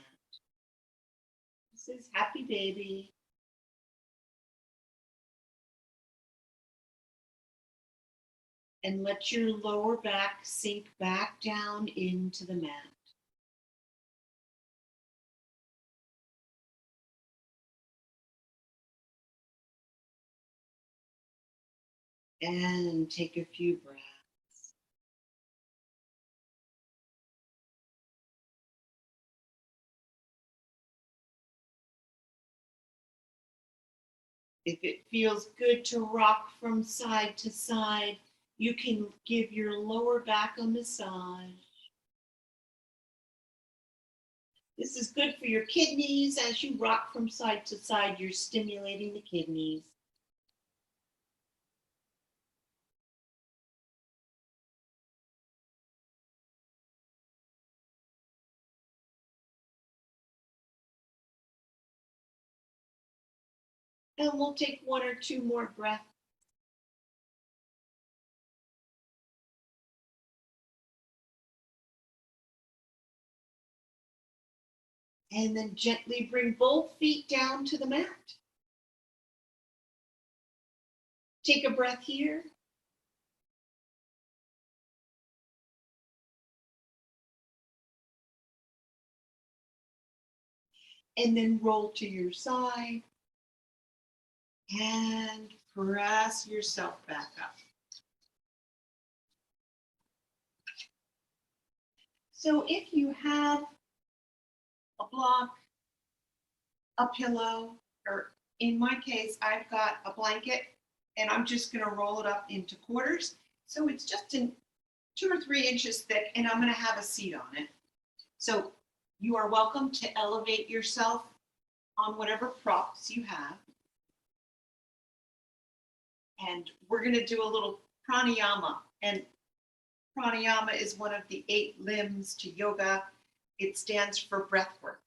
This is happy baby. And let your lower back sink back down into the mat. And take a few breaths. If it feels good to rock from side to side, you can give your lower back a massage. This is good for your kidneys. As you rock from side to side, you're stimulating the kidneys. And we'll take one or two more breaths. And then gently bring both feet down to the mat. Take a breath here. And then roll to your side. And press yourself back up. So if you have a block, a pillow, or in my case, I've got a blanket and I'm just going to roll it up into quarters. So it's just 2 or 3 inches thick and I'm going to have a seat on it. So you are welcome to elevate yourself on whatever props you have. And we're going to do a little pranayama. And pranayama is one of the 8 limbs to yoga. It stands for breath work.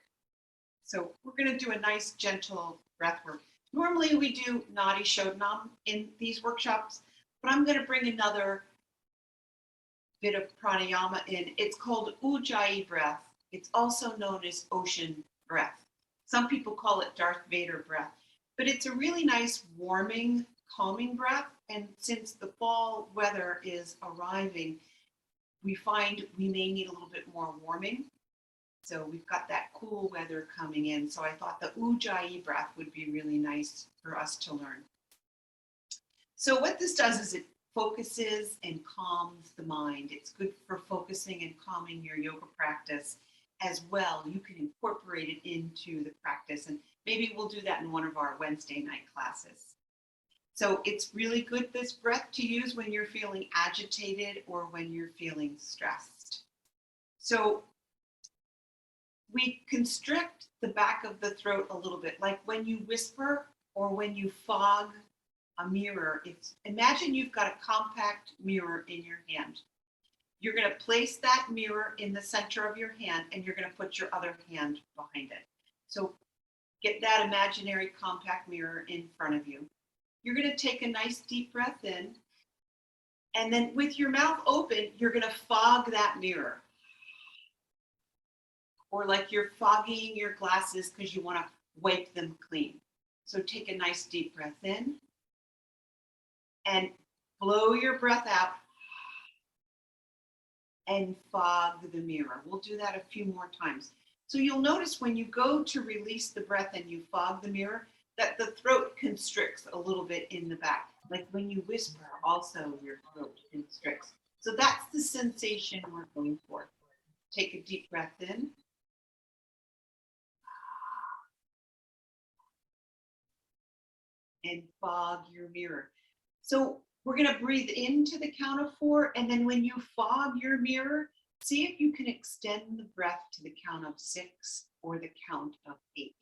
So we're going to do a nice gentle breath work. Normally we do Nadi Shodhanam in these workshops, but I'm going to bring another bit of pranayama in. It's called Ujjayi breath. It's also known as ocean breath. Some people call it Darth Vader breath, but it's a really nice warming, calming breath. And since the fall weather is arriving, we find we may need a little bit more warming. So we've got that cool weather coming in. So I thought the Ujjayi breath would be really nice for us to learn. So what this does is it focuses and calms the mind. It's good for focusing and calming your yoga practice as well. You can incorporate it into the practice, and maybe we'll do that in one of our Wednesday night classes. So it's really good, this breath, to use when you're feeling agitated or when you're feeling stressed. So we constrict the back of the throat a little bit, like when you whisper or when you fog a mirror. Imagine you've got a compact mirror in your hand. You're going to place that mirror in the center of your hand and you're going to put your other hand behind it. So get that imaginary compact mirror in front of you. You're going to take a nice deep breath in, and then with your mouth open, you're going to fog that mirror. Or like you're fogging your glasses because you want to wipe them clean. So take a nice deep breath in and blow your breath out and fog the mirror. We'll do that a few more times. So you'll notice when you go to release the breath and you fog the mirror, that the throat constricts a little bit in the back. Like when you whisper, also your throat constricts. So that's the sensation we're going for. Take a deep breath in. And fog your mirror. So we're going to breathe into the count of 4. And then when you fog your mirror, see if you can extend the breath to the count of 6 or the count of 8.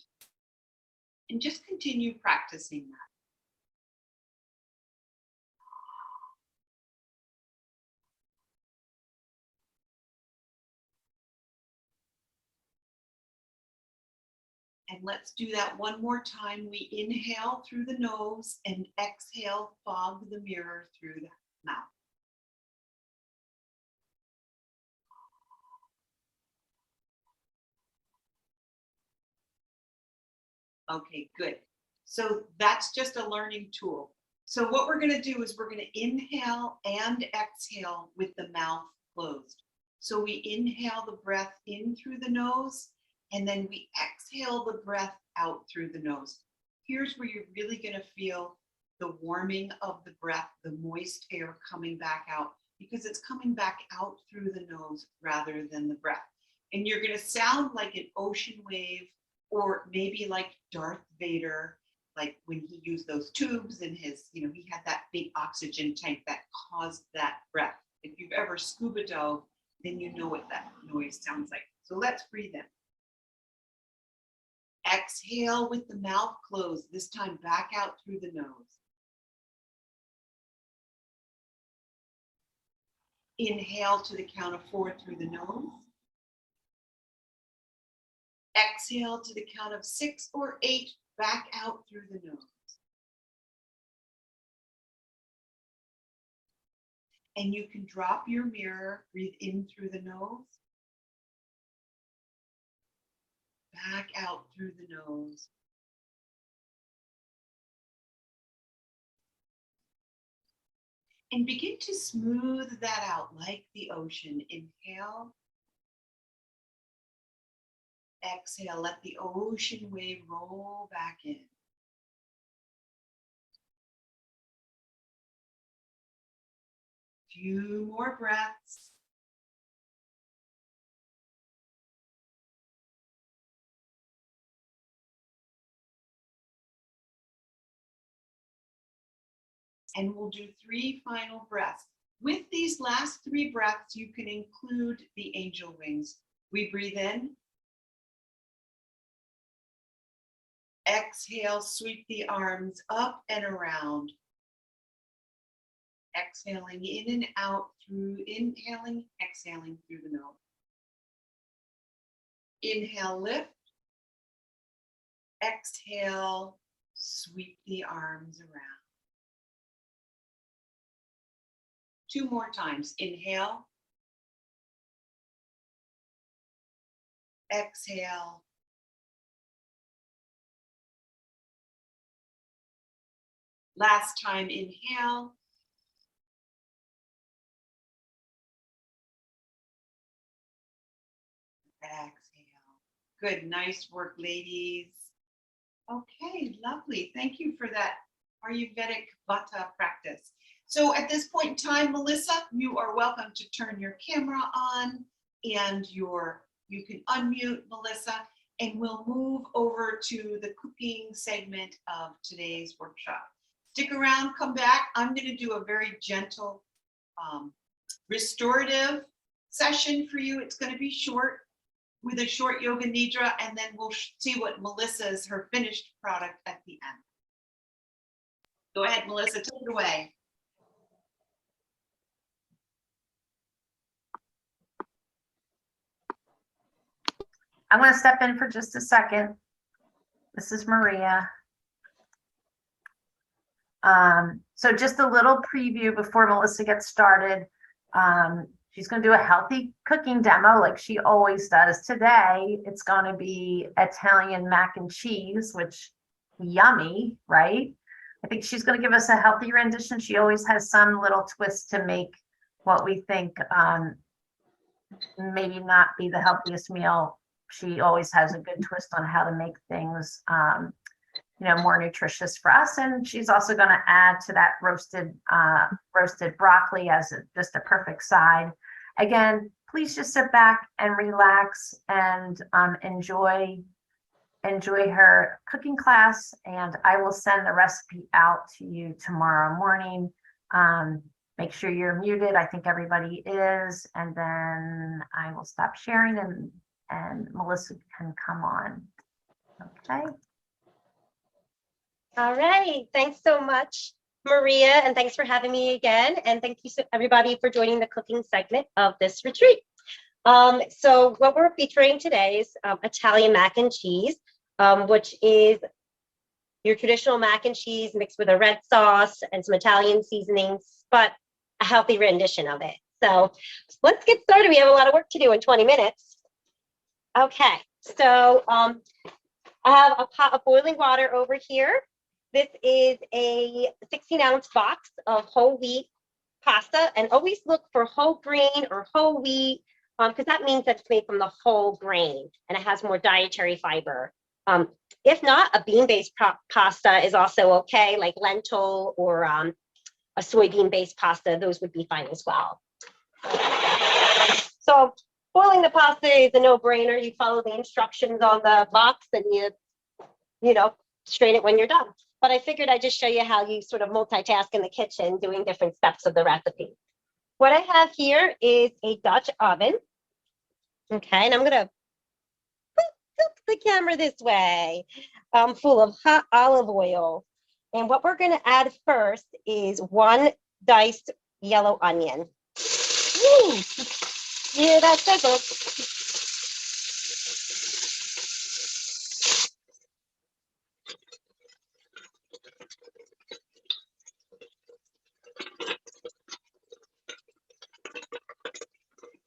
And just continue practicing that. And let's do that one more time. We inhale through the nose and exhale, fog the mirror through the mouth. Okay, good. So that's just a learning tool. So what we're going to do is we're going to inhale and exhale with the mouth closed. So we inhale the breath in through the nose, and then we exhale the breath out through the nose. Here's where you're really going to feel the warming of the breath, the moist air coming back out, because it's coming back out through the nose rather than the breath. And you're going to sound like an ocean wave, or maybe like Darth Vader, like when he used those tubes in his, he had that big oxygen tank that caused that breath. If you've ever scuba dove, then you know what that noise sounds like. So let's breathe in. Exhale with the mouth closed, this time back out through the nose. Inhale to the count of 4 through the nose. Exhale to the count of 6 or 8, back out through the nose. And you can drop your mirror, breathe in through the nose, back out through the nose. And begin to smooth that out like the ocean. Inhale. Exhale, let the ocean wave roll back in. Few more breaths. And we'll do 3 final breaths. With these last 3 breaths, you can include the angel wings. We breathe in. Exhale, sweep the arms up and around. Exhaling in and out through, inhaling, exhaling through the nose. Inhale, lift. Exhale, sweep the arms around. 2 more times. Inhale. Exhale. Last time, inhale. Exhale. Good, nice work, ladies. Okay, lovely. Thank you for that Ayurvedic Vata practice. So at this point in time, Melissa, you are welcome to turn your camera on, and you can unmute, Melissa, and we'll move over to the cooking segment of today's workshop. Stick around, come back. I'm going to do a very gentle restorative session for you. It's going to be short, with a short yoga nidra, and then we'll see what Melissa's, her finished product at the end. Go ahead, Melissa, take it away. I'm going to step in for just a second. This is Maria. So just a little preview before Melissa gets started. She's going to do a healthy cooking demo like she always does. Today, it's going to be Italian mac and cheese, which yummy, right? I think she's going to give us a healthy rendition. She always has some little twist to make what we think maybe not be the healthiest meal. She always has a good twist on how to make things. more nutritious for us. And she's also going to add to that roasted broccoli as just a perfect side. Again, please just sit back and relax and enjoy her cooking class. And I will send the recipe out to you tomorrow morning. Make sure you're muted. I think everybody is. And then I will stop sharing and Melissa can come on. Okay. All right. Thanks so much, Maria. And thanks for having me again. And thank you, everybody, for joining the cooking segment of this retreat. So what we're featuring today is Italian mac and cheese, which is your traditional mac and cheese mixed with a red sauce and some Italian seasonings, but a healthy rendition of it. So let's get started. We have a lot of work to do in 20 minutes. Okay, so I have a pot of boiling water over here. This is a 16-ounce box of whole wheat pasta, and always look for whole grain or whole wheat, because that means that it's made from the whole grain and it has more dietary fiber. If not, a bean-based pasta is also okay, like lentil or a soybean-based pasta. Those would be fine as well. So boiling the pasta is a no-brainer. You follow the instructions on the box and you strain it when you're done. But I figured I'd just show you how you sort of multitask in the kitchen doing different steps of the recipe. What I have here is a Dutch oven. Okay, and I'm gonna tilt the camera this way, full of hot olive oil. And what we're gonna add first is 1 diced yellow onion. Woo! Yeah, that sizzle.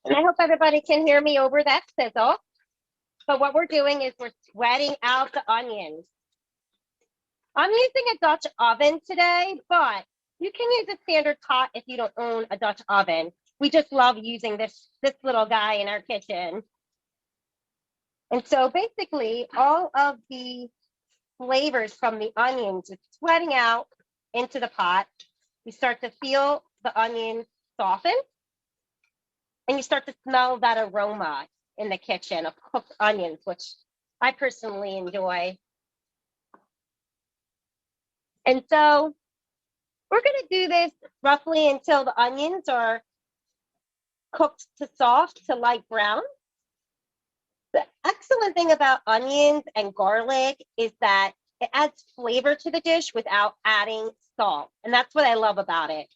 And I hope everybody can hear me over that sizzle. But what we're doing is we're sweating out the onions. I'm using a Dutch oven today, but you can use a standard pot if you don't own a Dutch oven. We just love using this little guy in our kitchen. And so basically all of the flavors from the onions is sweating out into the pot. You start to feel the onions soften, and you start to smell that aroma in the kitchen of cooked onions, which I personally enjoy. And so we're going to do this roughly until the onions are cooked to soft to light brown. The excellent thing about onions and garlic is that it adds flavor to the dish without adding salt. And that's what I love about it.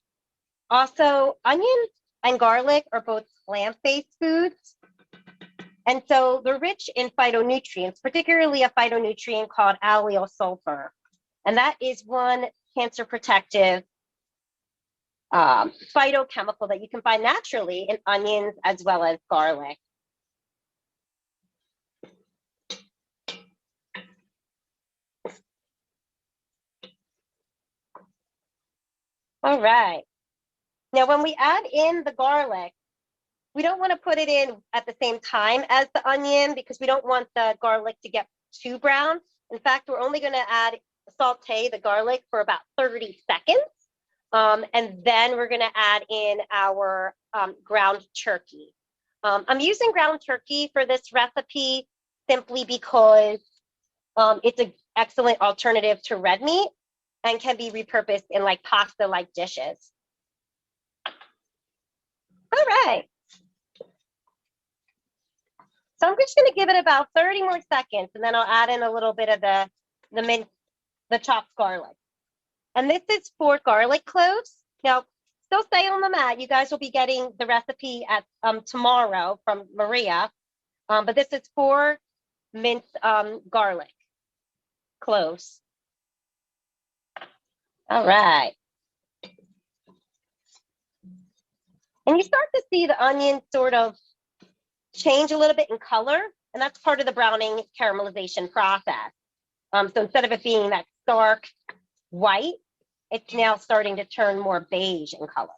Also, onions and garlic are both plant-based foods. And so they're rich in phytonutrients, particularly a phytonutrient called allyl sulfur. And that is one cancer protective phytochemical that you can find naturally in onions as well as garlic. All right. Now, when we add in the garlic, we don't want to put it in at the same time as the onion because we don't want the garlic to get too brown. In fact, we're only going to saute the garlic for about 30 seconds. And then we're going to add in our ground turkey. I'm using ground turkey for this recipe simply because it's an excellent alternative to red meat and can be repurposed in like pasta-like dishes. All right. So I'm just going to give it about 30 more seconds, and then I'll add in a little bit of the chopped garlic. And this is 4 garlic cloves. Now, still stay on the mat. You guys will be getting the recipe at tomorrow from Maria. But this is 4 minced garlic cloves. All right. And you start to see the onion sort of change a little bit in color, and that's part of the browning caramelization process. So instead of it being that stark white, it's now starting to turn more beige in color.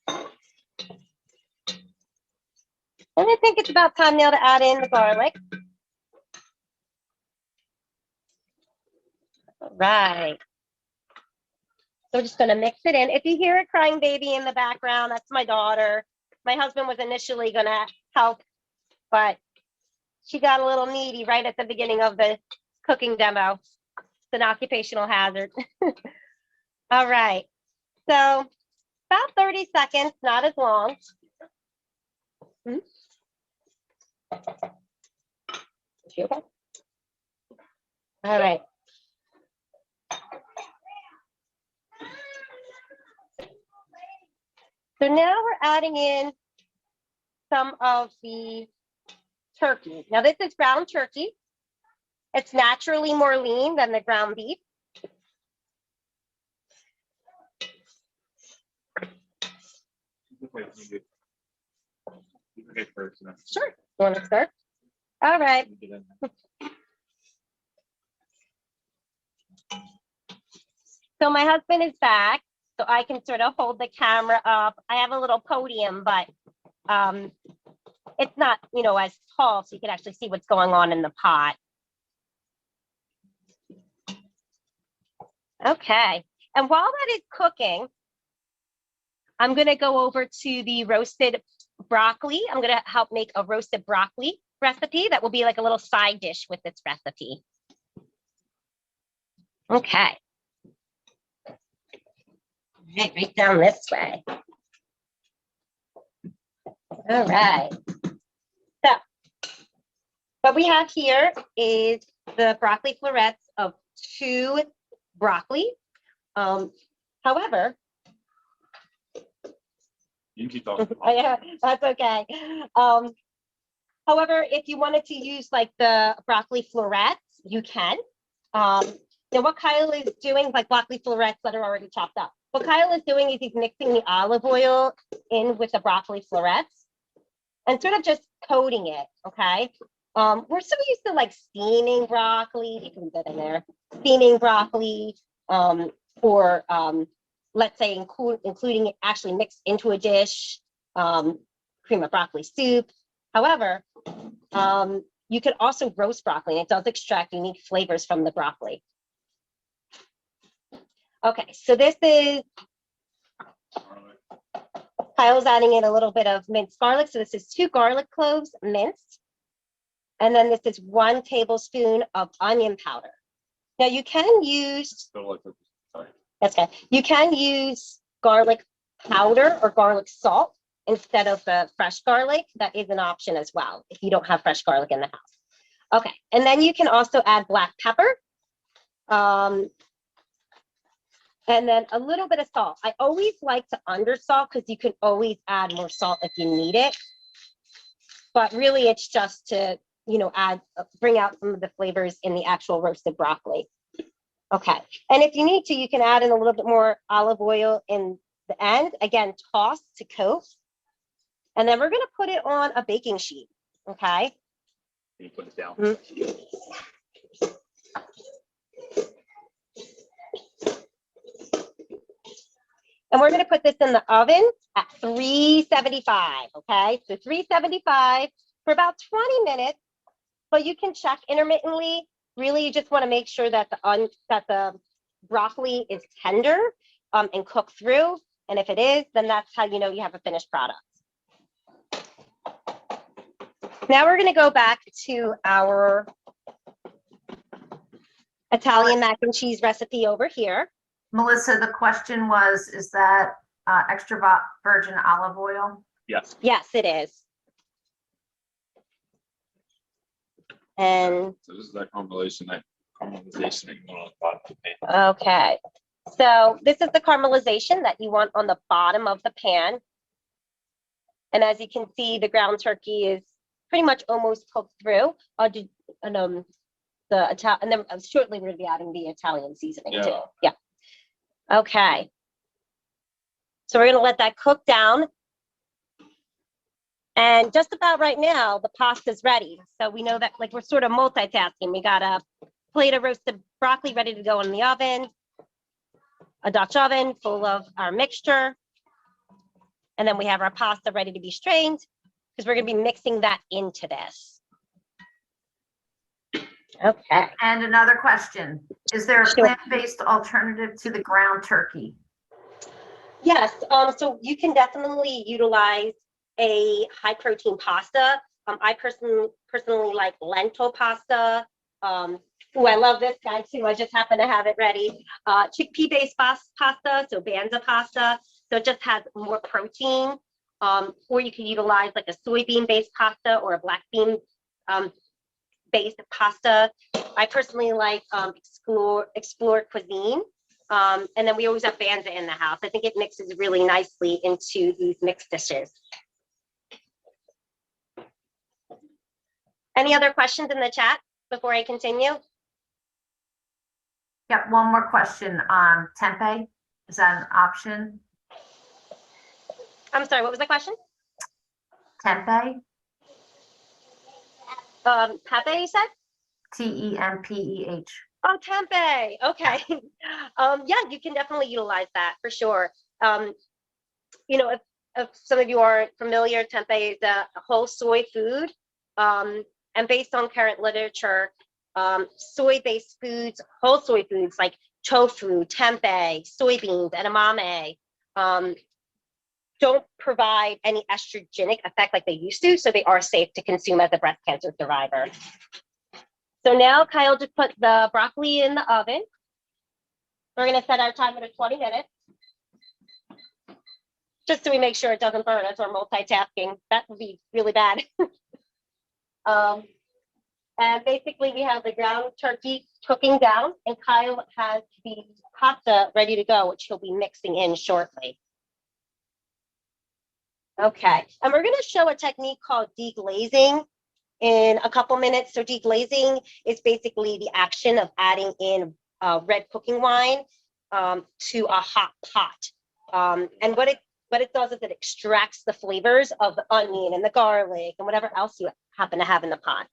And I think it's about time now to add in the garlic. Right. So we're just gonna mix it in. If you hear a crying baby in the background, that's my daughter. My husband was initially gonna help, but she got a little needy right at the beginning of the cooking demo. It's an occupational hazard. All right. So about 30 seconds, not as long. Is she okay? All right. So now we're adding in some of the turkey. Now this is ground turkey. It's naturally more lean than the ground beef. Sure. You want to start? All right. So my husband is back, so I can sort of hold the camera up. I have a little podium, but it's not, you know, as tall, so you can actually see what's going on in the pot. Okay. And while that is cooking, I'm going to go over to the roasted broccoli. I'm going to help make a roasted broccoli recipe that will be like a little side dish with this recipe. Okay. Right down this way. All right. So what we have here is the broccoli florets of 2 broccoli. However, you can keep talking. yeah, that's okay. However, if you wanted to use like the broccoli florets, you can. Now what Kyle is doing, like broccoli florets that are already chopped up. What Kyle is doing is he's mixing the olive oil in with the broccoli florets and sort of just coating it, okay? We're so used to like steaming broccoli. You can put that in there. Steaming broccoli, or let's say including it actually mixed into a dish, cream of broccoli soup. However, you could also roast broccoli, and it does extract unique flavors from the broccoli. Okay, so this is, Kyle's adding in a little bit of minced garlic. So this is 2 garlic cloves minced. And then this is 1 tablespoon of onion powder. Now you can use, that's good. You can use garlic powder or garlic salt instead of the fresh garlic. That is an option as well if you don't have fresh garlic in the house. Okay, and then you can also add black pepper. And then a little bit of salt. I always like to undersalt because you can always add more salt if you need it. But really it's just to, you know, bring out some of the flavors in the actual roasted broccoli. Okay, and if you need to, you can add in a little bit more olive oil in the end. Again, toss to coat. And then we're gonna put it on a baking sheet, okay? Can you put it down? And we're going to put this in the oven at 375, okay? So 375 for about 20 minutes, but you can check intermittently. Really, you just want to make sure that the broccoli is tender and cooked through. And if it is, then that's how you know you have a finished product. Now we're going to go back to our Italian mac and cheese recipe over here. Melissa, the question was, is that extra virgin olive oil? Yes. Yes, it is. And So this is that caramelization that you want on the bottom of the pan. okay, so this is the caramelization that you want on the bottom of the pan. And as you can see, the ground turkey is pretty much almost cooked through. And then shortly we're going to be adding the Italian seasoning too. Yeah. Okay. So we're going to let that cook down. And just about right now, the pasta's ready. So we know that like we're sort of multitasking. We got a plate of roasted broccoli ready to go in the oven, a Dutch oven full of our mixture. And then we have our pasta ready to be strained because we're going to be mixing that into this. Okay. And another question, is there a Sure. plant-based alternative to the ground turkey? Yes, so you can definitely utilize a high protein pasta. I personally like lentil pasta. Oh, I love this guy too. I just happen to have it ready. Chickpea based pasta, so Banza pasta. So it just has more protein. Or you can utilize like a soybean based pasta or a black bean based pasta. I personally like explore cuisine. And then we always have Banza in the house. I think it mixes really nicely into these mixed dishes. Any other questions in the chat before I continue? Got one more question. Tempeh, is that an option? I'm sorry, what was the question? Tempeh, Pepe, you said? Tempeh. Oh, tempeh. Okay. Yeah, you can definitely utilize that for sure. You know, if some of you aren't familiar, tempeh is a whole soy food. And based on current literature, soy-based foods, whole soy foods like tofu, tempeh, soybeans, edamame, don't provide any estrogenic effect like they used to, so they are safe to consume as a breast cancer survivor. So now Kyle just put the broccoli in the oven. We're gonna set our timer to 20 minutes. Just so we make sure it doesn't burn us or multitasking. That would be really bad. And basically we have the ground turkey cooking down and Kyle has the pasta ready to go, which he'll be mixing in shortly. Okay, and we're gonna show a technique called deglazing in a couple minutes. So deglazing is basically the action of adding in red cooking wine to a hot pot. And what it does is it extracts the flavors of the onion and the garlic and whatever else you happen to have in the pot.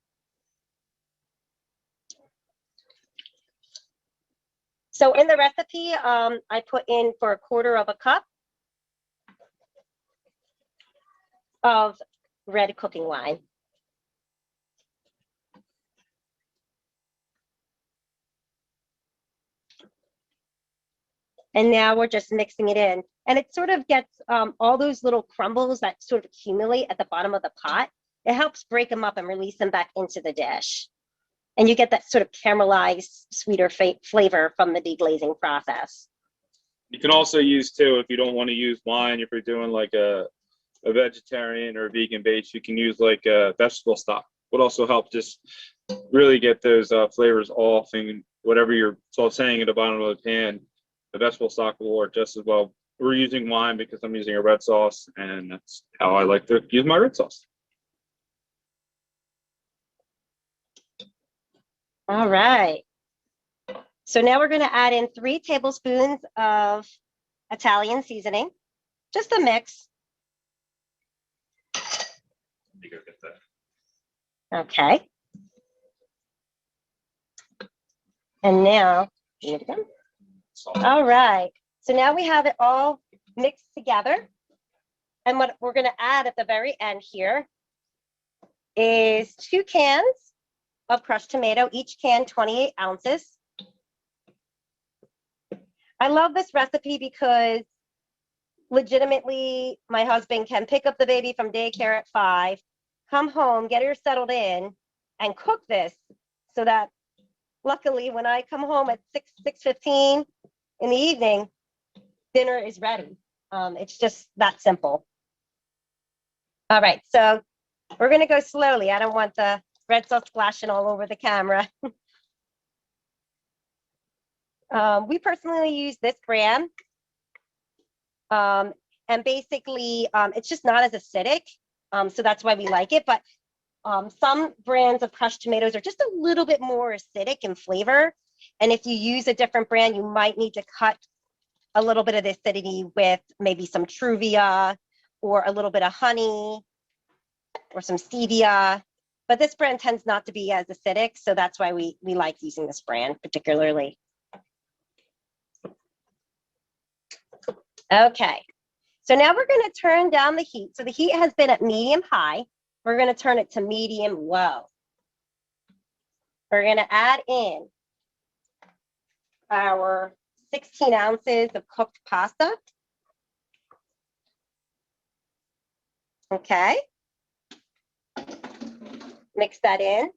So in the recipe, I put in for 1/4 cup of red cooking wine. And now we're just mixing it in. And it sort of gets all those little crumbles that sort of accumulate at the bottom of the pot. It helps break them up and release them back into the dish. And you get that sort of caramelized, sweeter flavor from the deglazing process. You can also use too, if you don't want to use wine, if you're doing like a vegetarian or a vegan base, you can use like a vegetable stock. Would also help just really get those flavors off, and whatever you're sauteing at the bottom of the pan, the vegetable stock will work just as well. We're using wine because I'm using a red sauce, and that's how I like to use my red sauce. All right. So now we're going to add in 3 tablespoons of Italian seasoning, just a mix. You go get that. Okay. And now, all right. So now we have it all mixed together. And what we're going to add at the very end here is 2 cans of crushed tomato, each can 28 ounces. I love this recipe because legitimately my husband can pick up the baby from daycare at 5, come home, get her settled in, and cook this so that luckily when I come home at 6:15 in the evening, dinner is ready. It's just that simple. All right, so we're gonna go slowly. I don't want the red sauce splashing all over the camera. We personally use this brand. And basically, it's just not as acidic. So that's why we like it. But some brands of crushed tomatoes are just a little bit more acidic in flavor. And if you use a different brand, you might need to cut a little bit of the acidity with maybe some Truvia or a little bit of honey or some stevia. But this brand tends not to be as acidic. So that's why we like using this brand particularly. Okay, so now we're going to turn down the heat. So the heat has been at medium high. We're going to turn it to medium low. we're going to add in our 16 ounces of cooked pasta. Okay. Mix that in.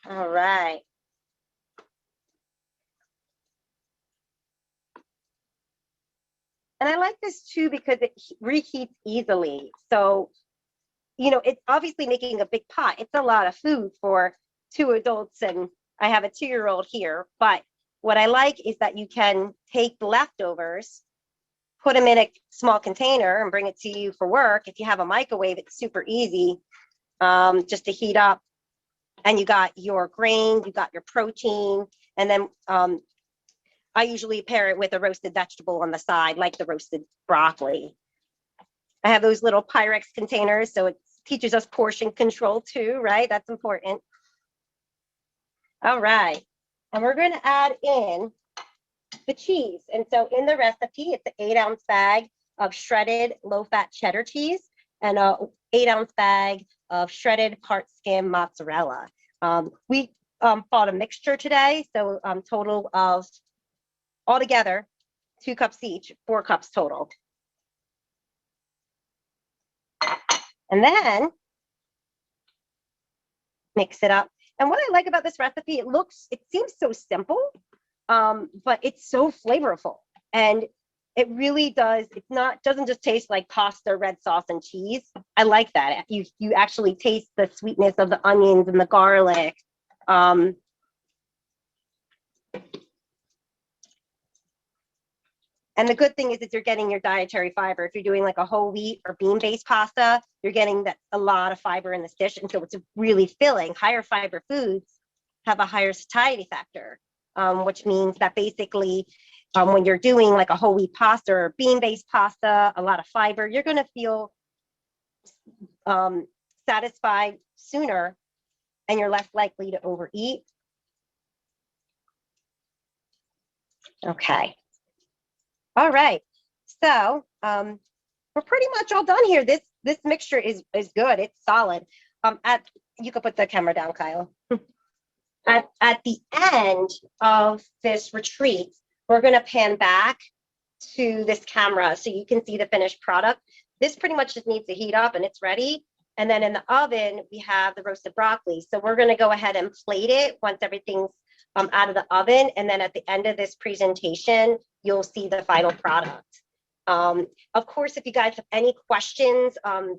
All right. And I like this too because it reheats easily. So, you know, it's obviously making a big pot. It's a lot of food for 2 adults, and I have a 2-year-old here. But what I like is that you can take the leftovers, put them in a small container and bring it to you for work. If you have a microwave, it's super easy just to heat up. And you got your grain, you got your protein, and then I usually pair it with a roasted vegetable on the side, like the roasted broccoli. I have those little Pyrex containers, so it teaches us portion control too, right? That's important. All right, and we're going to add in the cheese. And so in the recipe, it's an 8-ounce bag of shredded low-fat cheddar cheese and a 8-ounce bag of shredded part skim mozzarella. We bought a mixture today, so total of altogether 2 cups each, 4 cups total. And then mix it up. And what I like about this recipe, it seems so simple, but it's so flavorful. And it really does, doesn't just taste like pasta, red sauce, and cheese. I like that. You actually taste the sweetness of the onions and the garlic. And the good thing is that you're getting your dietary fiber. If you're doing like a whole wheat or bean-based pasta, you're getting a lot of fiber in this dish. And so it's really filling. Higher fiber foods have a higher satiety factor, which means that basically when you're doing like a whole wheat pasta or bean-based pasta, a lot of fiber, you're going to feel satisfied sooner and you're less likely to overeat. Okay. All right, so we're pretty much all done here. This mixture is good. It's solid. You could put the camera down, Kyle. At the end of this retreat, we're going to pan back to this camera so you can see the finished product. This pretty much just needs to heat up and it's ready. And then in the oven, we have the roasted broccoli. So we're going to go ahead and plate it once everything's out of the oven. And then at the end of this presentation, you'll see the final product. Of course, if you guys have any questions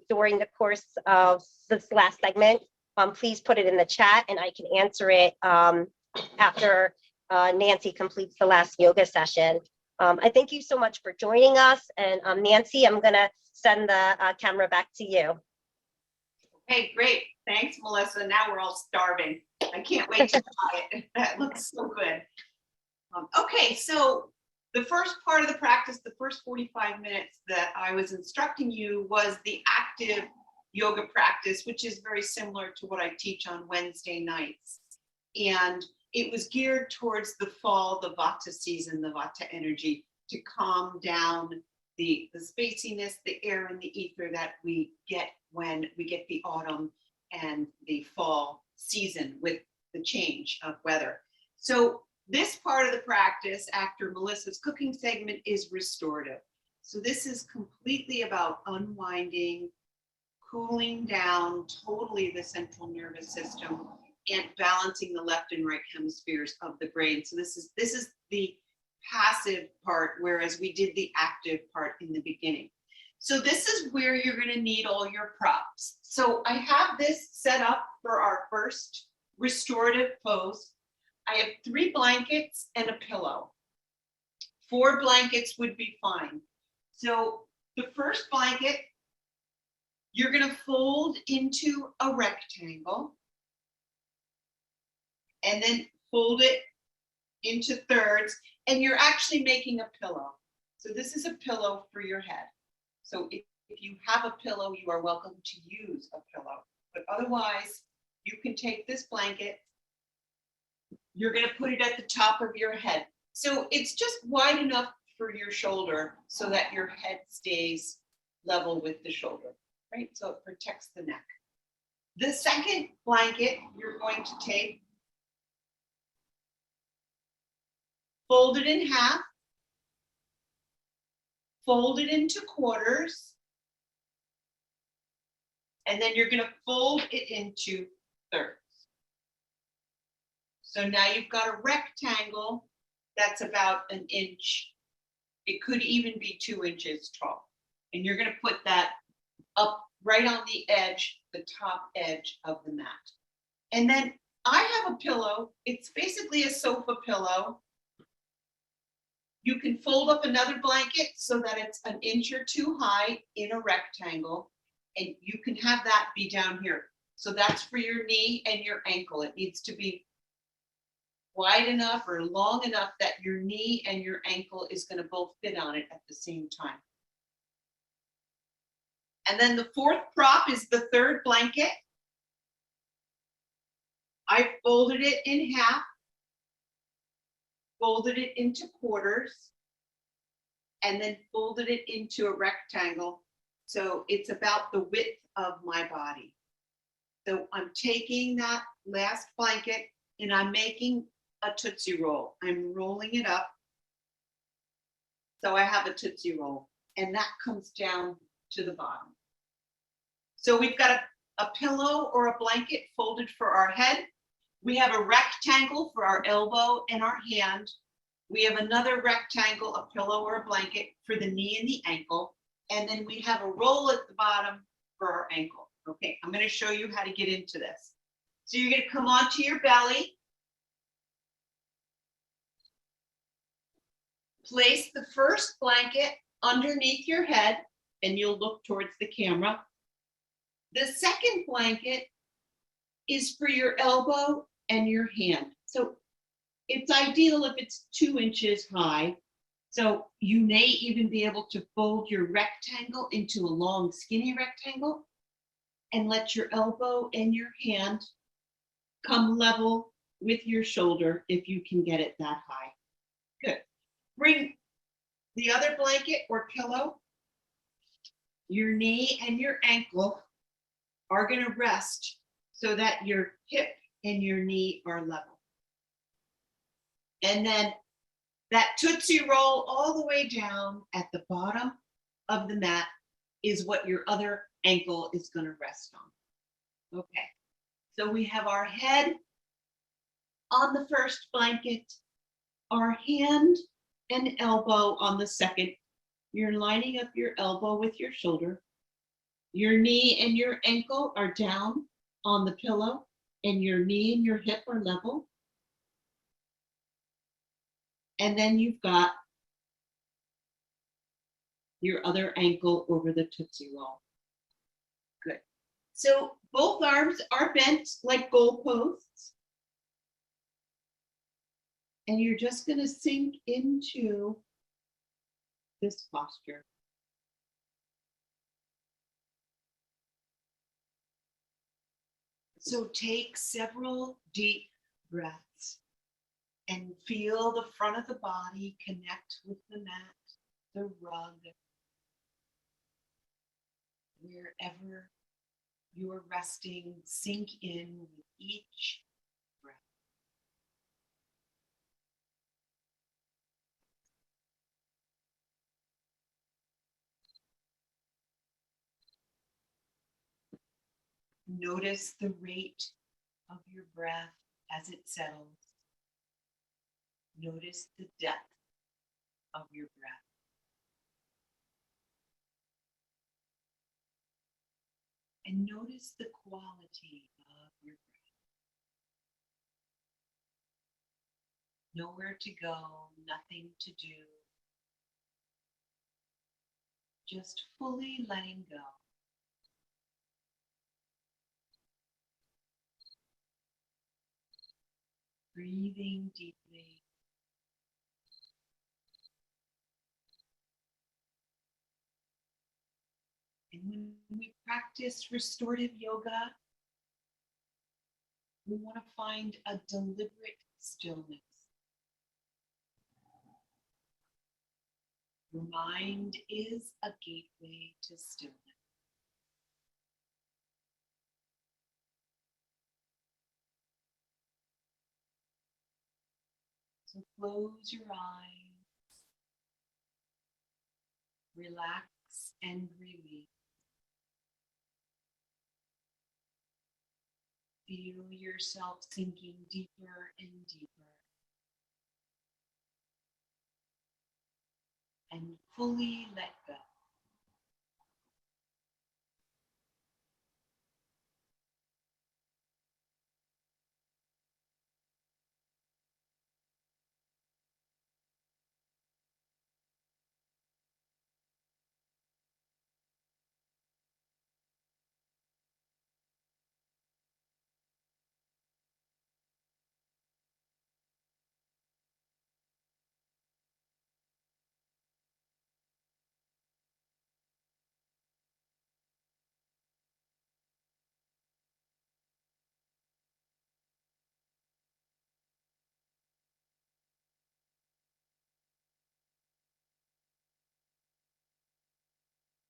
during the course of this last segment, please put it in the chat and I can answer it after Nancy completes the last yoga session. I thank you so much for joining us. And Nancy, I'm going to send the camera back to you. Okay, great. Thanks, Melissa. Now we're all starving. I can't wait to try it. That looks so good. Okay, so the first part of the practice, the first 45 minutes that I was instructing you was the active yoga practice, which is very similar to what I teach on Wednesday nights. And it was geared towards the fall, the Vata season, the Vata energy, to calm down the spaciness, the air and the ether that we get when we get the autumn and the fall season with the change of weather. So this part of the practice after Melissa's cooking segment is restorative. So this is completely about unwinding, cooling down totally the central nervous system and balancing the left and right hemispheres of the brain. So this is the passive part, whereas we did the active part in the beginning. So this is where you're going to need all your props. So I have this set up for our first restorative pose. I have 3 blankets and a pillow. 4 blankets would be fine. So the first blanket, you're going to fold into a rectangle and then fold it into thirds, and you're actually making a pillow. So this is a pillow for your head. So if you have a pillow, you are welcome to use a pillow, but otherwise you can take this blanket, you're going to put it at the top of your head. So it's just wide enough for your shoulder so that your head stays level with the shoulder. right? So it protects the neck. The second blanket you're going to take, fold it in half, fold it into quarters, and then you're going to fold it into thirds. So now you've got a rectangle that's about an inch. It could even be 2 inches tall. And you're going to put that up right on the edge, the top edge of the mat. And then I have a pillow. It's basically a sofa pillow. You can fold up another blanket so that it's an inch or 2 high in a rectangle. And you can have that be down here. So that's for your knee and your ankle. It needs to be wide enough or long enough that your knee and your ankle is going to both fit on it at the same time. And then the fourth prop is the third blanket. I folded it in half, folded it into quarters, and then folded it into a rectangle. So it's about the width of my body. So I'm taking that last blanket and I'm making a Tootsie Roll. I'm rolling it up. So I have a Tootsie Roll, and that comes down to the bottom. So we've got a pillow or a blanket folded for our head. We have a rectangle for our elbow and our hand. We have another rectangle, a pillow or a blanket for the knee and the ankle. And then we have a roll at the bottom for our ankle. Okay, I'm going to show you how to get into this. So you're going to come onto your belly. Place the first blanket underneath your head, and you'll look towards the camera. The second blanket is for your elbow and your hand. So it's ideal if it's 2 inches high. So you may even be able to fold your rectangle into a long, skinny rectangle and let your elbow and your hand come level with your shoulder if you can get it that high. Good. Bring the other blanket or pillow. Your knee and your ankle are going to rest so that your hip and your knee are level. And then that Tootsie Roll all the way down at the bottom of the mat is what your other ankle is going to rest on. Okay, so we have our head on the first blanket, our hand and elbow on the second. You're lining up your elbow with your shoulder. Your knee and your ankle are down on the pillow, and your knee and your hip are level. And then you've got your other ankle over the Tootsie Roll. Good. So both arms are bent like goalposts. And you're just going to sink into this posture. So take several deep breaths and feel the front of the body connect with the mat, the rug, wherever you're resting, sink in with each breath. Notice the rate of your breath as it settles. Notice the depth of your breath. And notice the quality of your breath. Nowhere to go, nothing to do. Just fully letting go. Breathing deeply. And when we practice restorative yoga, we want to find a deliberate stillness. Your mind is a gateway to stillness. So close your eyes, relax and release. Feel yourself sinking deeper and deeper. And fully let go.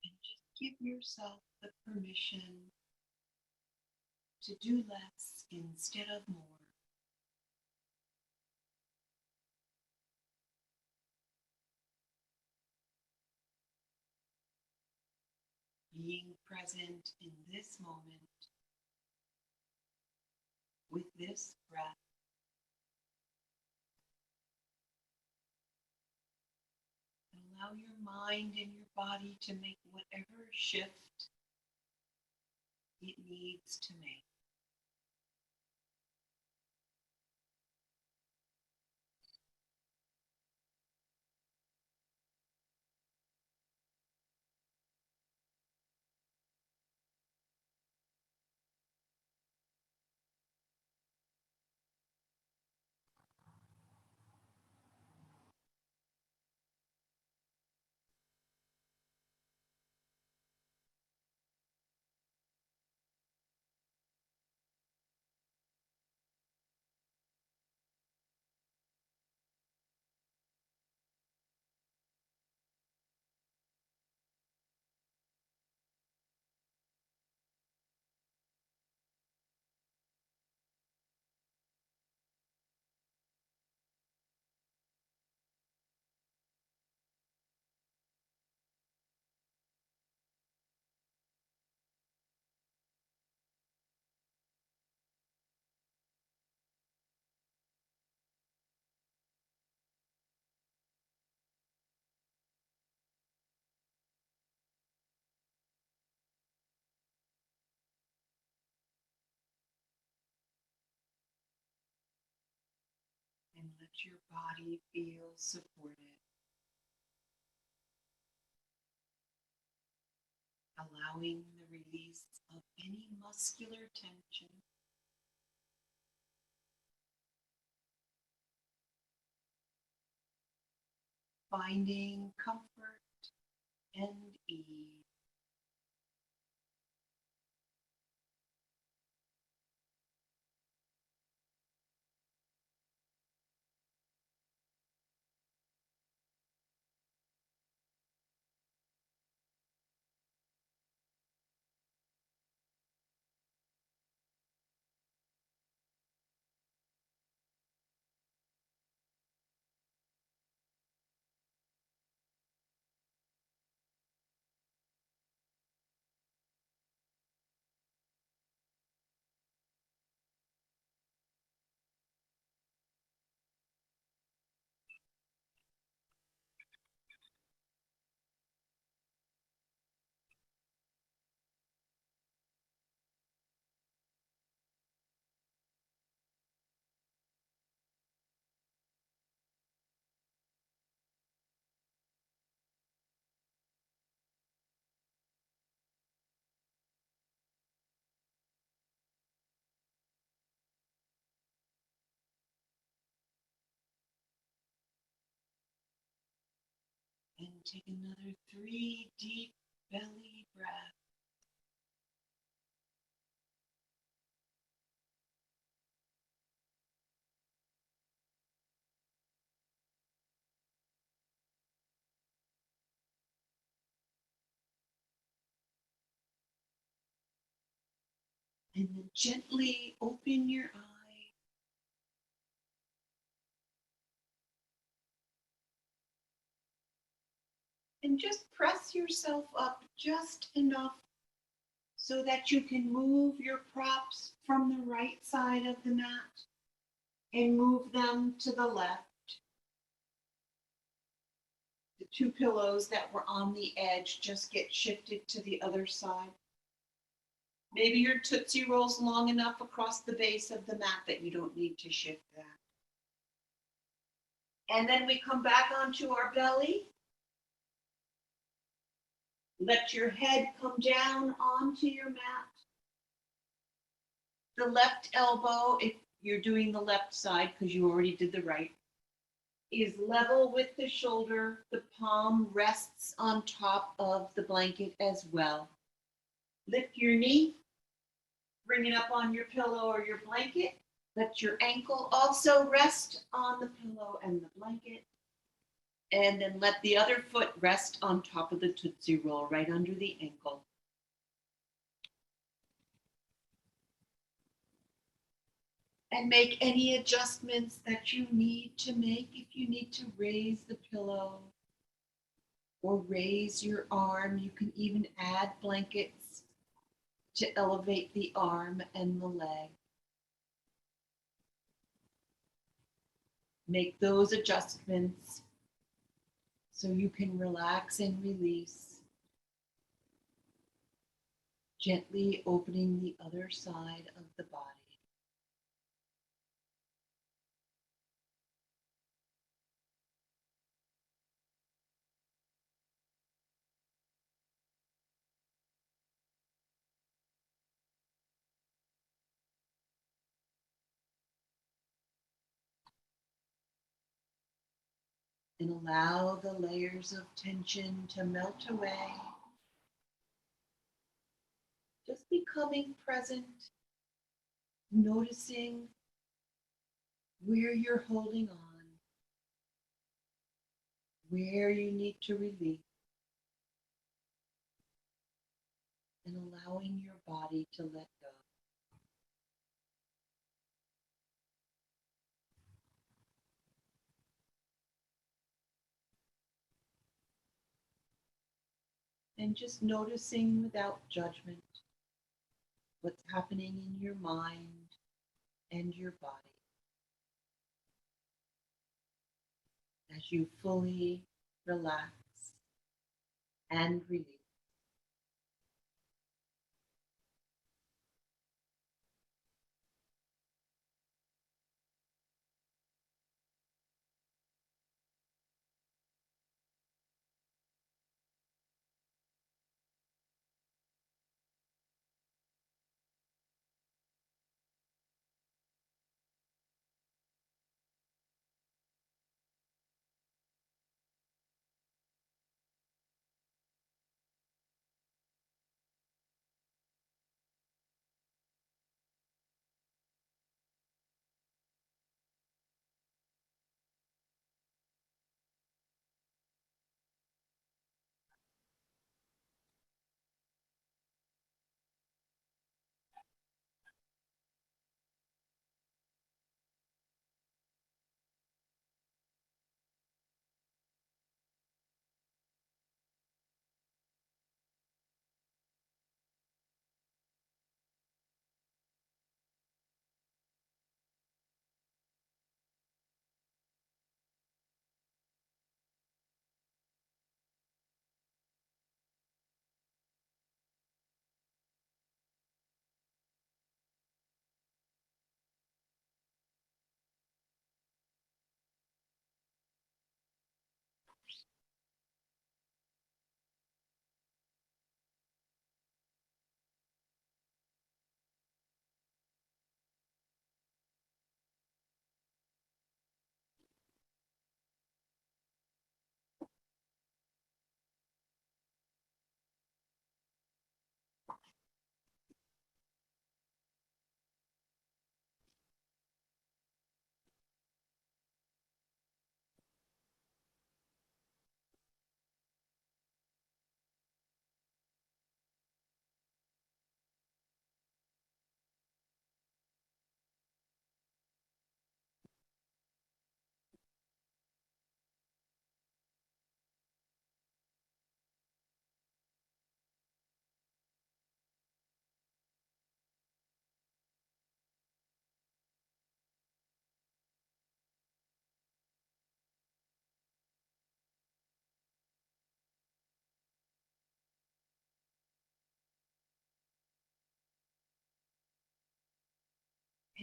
And just give yourself the permission to do less instead of more. Being present in this moment with this breath. And allow your mind and your body to make whatever shift it needs to make. And let your body feel supported. Allowing the release of any muscular tension. Finding comfort and ease. And take another 3 deep belly breaths. And then gently open your eyes And just press yourself up just enough so that you can move your props from the right side of the mat and move them to the left. The two pillows that were on the edge just get shifted to the other side. Maybe your Tootsie Roll's long enough across the base of the mat that you don't need to shift that. And then we come back onto our belly. Let your head come down onto your mat. The left elbow, if you're doing the left side because you already did the right, is level with the shoulder. The palm rests on top of the blanket as well. Lift your knee, bring it up on your pillow or your blanket. Let your ankle also rest on the pillow and the blanket. And then let the other foot rest on top of the Tootsie Roll, right under the ankle. And make any adjustments that you need to make. If you need to raise the pillow or raise your arm, you can even add blankets to elevate the arm and the leg. Make those adjustments so you can relax and release, gently opening the other side of the body. And allow the layers of tension to melt away. Just becoming present, noticing where you're holding on, where you need to release, and allowing your body to let go. And just noticing without judgment what's happening in your mind and your body as you fully relax and release.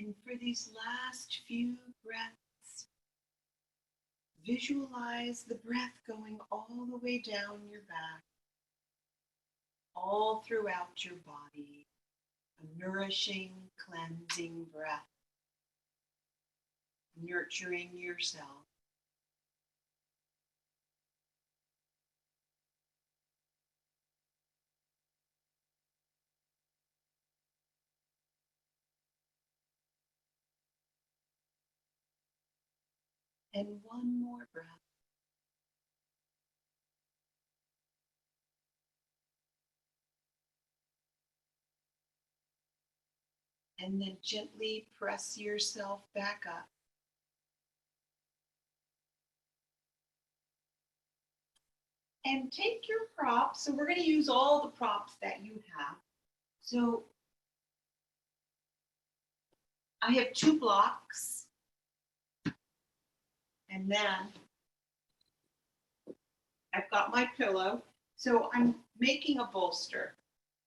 And for these last few breaths, visualize the breath going all the way down your back, all throughout your body, a nourishing, cleansing breath, nurturing yourself. And one more breath. And then gently press yourself back up. And take your props. So we're going to use all the props that you have. So I have 2 blocks. And then I've got my pillow. So I'm making a bolster.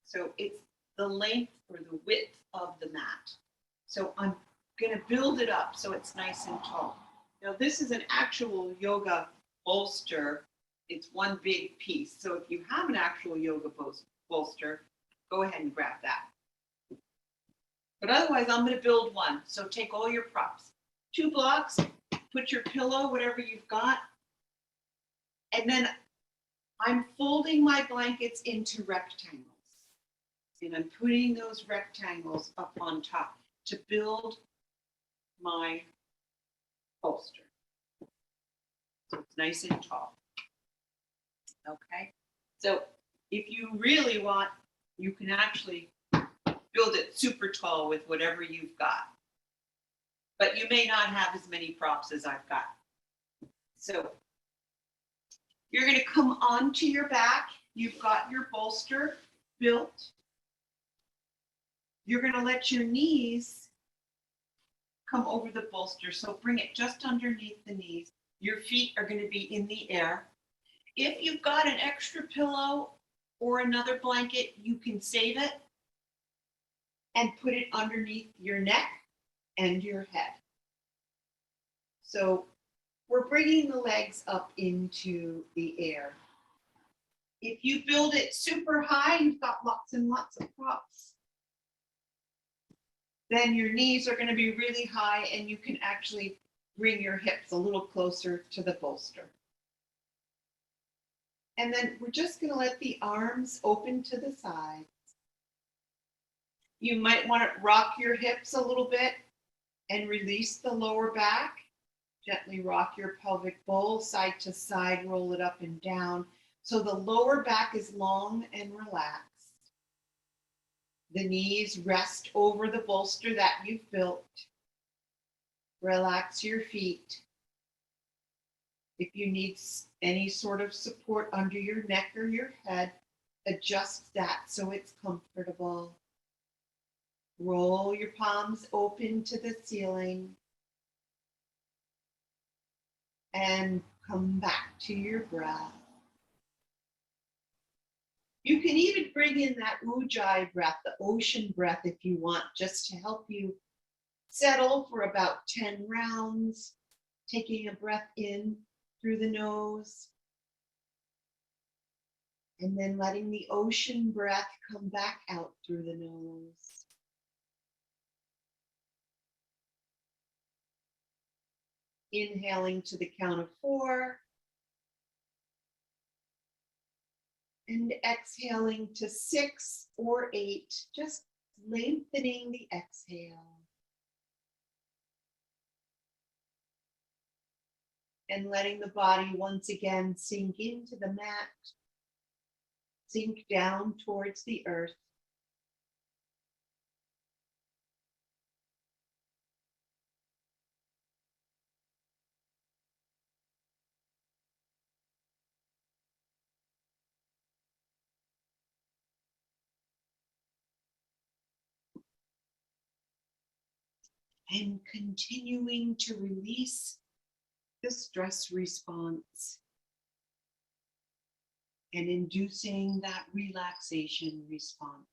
So it's the length or the width of the mat. So I'm going to build it up so it's nice and tall. Now this is an actual yoga bolster. It's one big piece. So if you have an actual yoga bolster, go ahead and grab that. But otherwise, I'm going to build one. So take all your props. 2 blocks, put your pillow, whatever you've got. And then I'm folding my blankets into rectangles. And I'm putting those rectangles up on top to build my bolster. So it's nice and tall. Okay? So if you really want, you can actually build it super tall with whatever you've got. But you may not have as many props as I've got. So you're going to come onto your back. You've got your bolster built. You're going to let your knees come over the bolster. So bring it just underneath the knees. Your feet are going to be in the air. If you've got an extra pillow or another blanket, you can save it and put it underneath your neck and your head. So we're bringing the legs up into the air. If you build it super high, you've got lots and lots of props. Then your knees are going to be really high and you can actually bring your hips a little closer to the bolster. And then we're just going to let the arms open to the sides. You might want to rock your hips a little bit and release the lower back. Gently rock your pelvic bowl side to side, roll it up and down. So the lower back is long and relaxed. The knees rest over the bolster that you've built. Relax your feet. If you need any sort of support under your neck or your head, adjust that so it's comfortable. Roll your palms open to the ceiling. And come back to your breath. You can even bring in that ujjayi breath, the ocean breath, if you want, just to help you settle for about 10 rounds, taking a breath in through the nose, and then letting the ocean breath come back out through the nose. Inhaling to the count of 4. And exhaling to 6 or 8, just lengthening the exhale. And letting the body once again sink into the mat, sink down towards the earth. And continuing to release the stress response and inducing that relaxation response.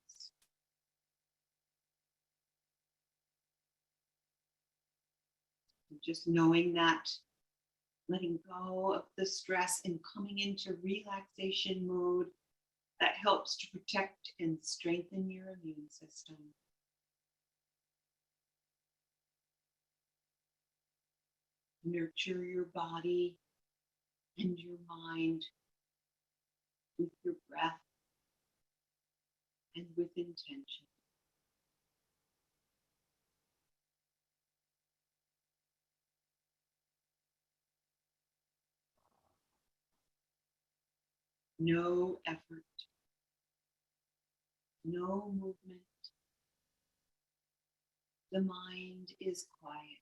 just knowing that, letting go of the stress and coming into relaxation mode that helps to protect and strengthen your immune system. Nurture your body and your mind with your breath and with intention. No effort, no movement. The mind is quiet.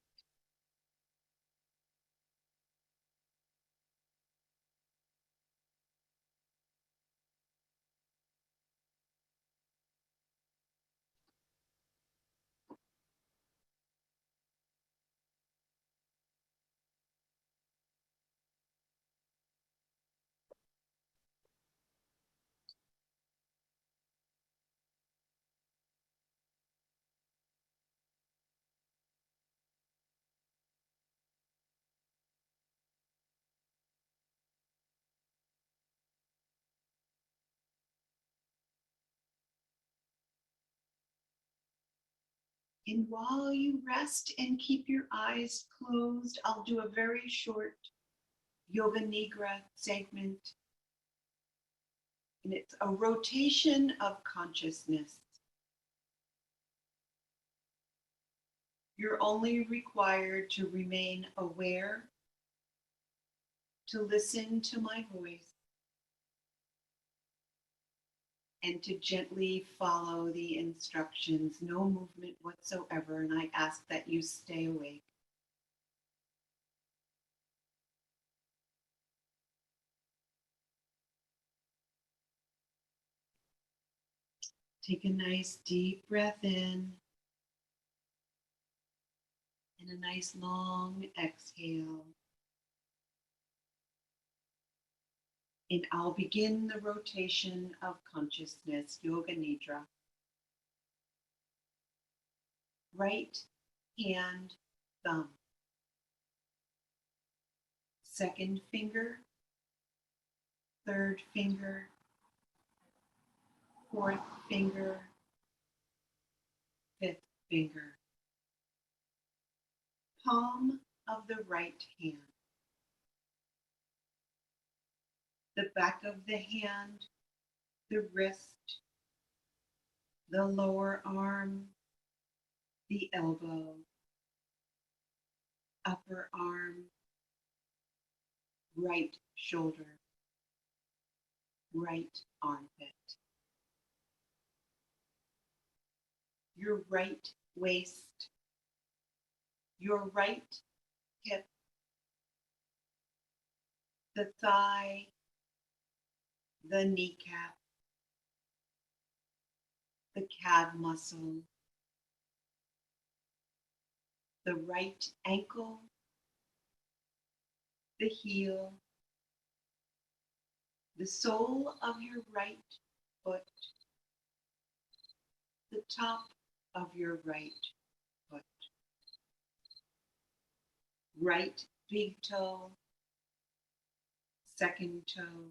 And while you rest and keep your eyes closed, I'll do a very short Yoga Nidra segment. And it's a rotation of consciousness. You're only required to remain aware, to listen to my voice, and to gently follow the instructions, no movement whatsoever, and I ask that you stay awake. Take a nice deep breath in and a nice long exhale. And I'll begin the rotation of consciousness, Yoga Nidra. Right hand, thumb. Second finger, third finger, fourth finger, fifth finger. Palm of the right hand. The back of the hand, the wrist, the lower arm, the elbow, upper arm, right shoulder, right armpit. Your right waist, your right hip, the thigh, the kneecap, the calf muscle, the right ankle, the heel, the sole of your right foot, the top of your right foot, right big toe, second toe,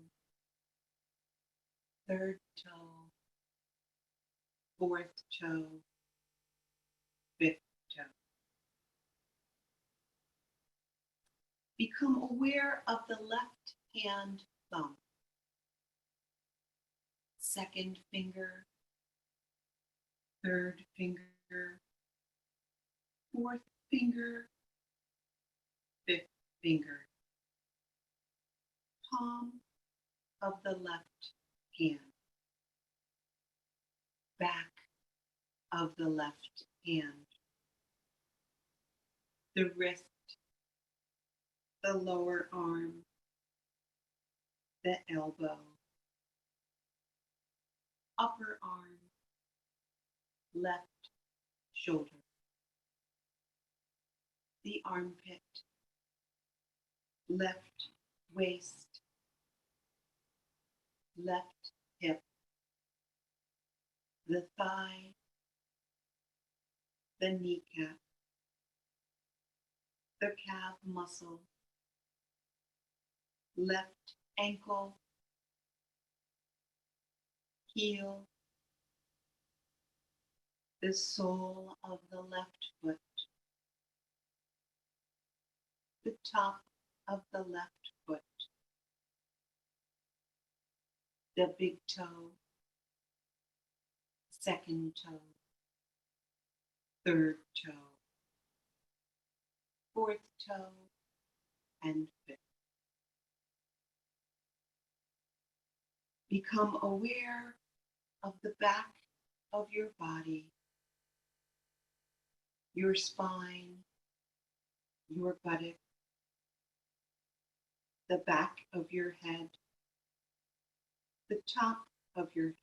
third toe, fourth toe, fifth toe. Become aware of the left hand thumb, second finger, third finger, fourth finger, fifth finger, palm of the left hand, back of the left hand, the wrist, the lower arm, the elbow, upper arm, left shoulder, the armpit, left waist, left hip, the thigh, the kneecap, the calf muscle, left ankle, heel, the sole of the left foot, the top of the left foot, the big toe, second toe, third toe, fourth toe, and fifth. Become aware of the back of your body, your spine, your buttock, the back of your head, the top of your head,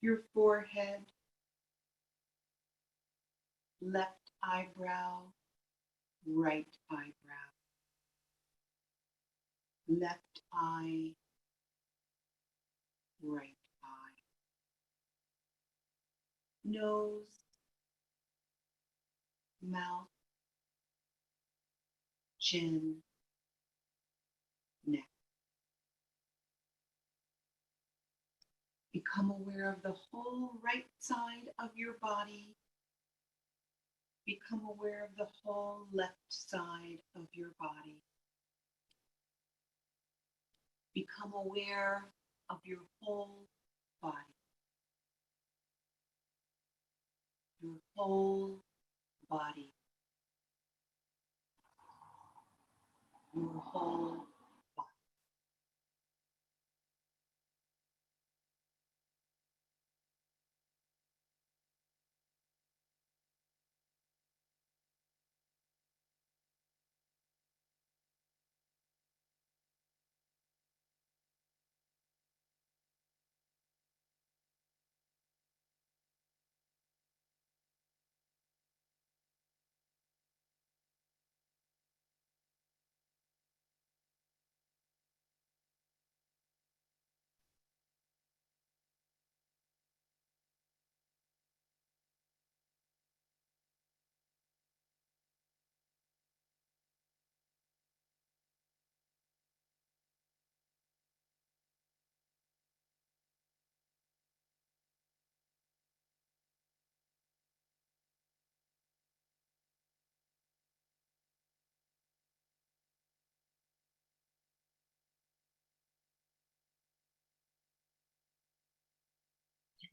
your forehead, left eyebrow, right eyebrow, left eye, right eye, nose, mouth, chin, neck. Become aware of the whole right side of your body. Become aware of the whole left side of your body. Become aware of your whole body. Your whole body. Your whole body.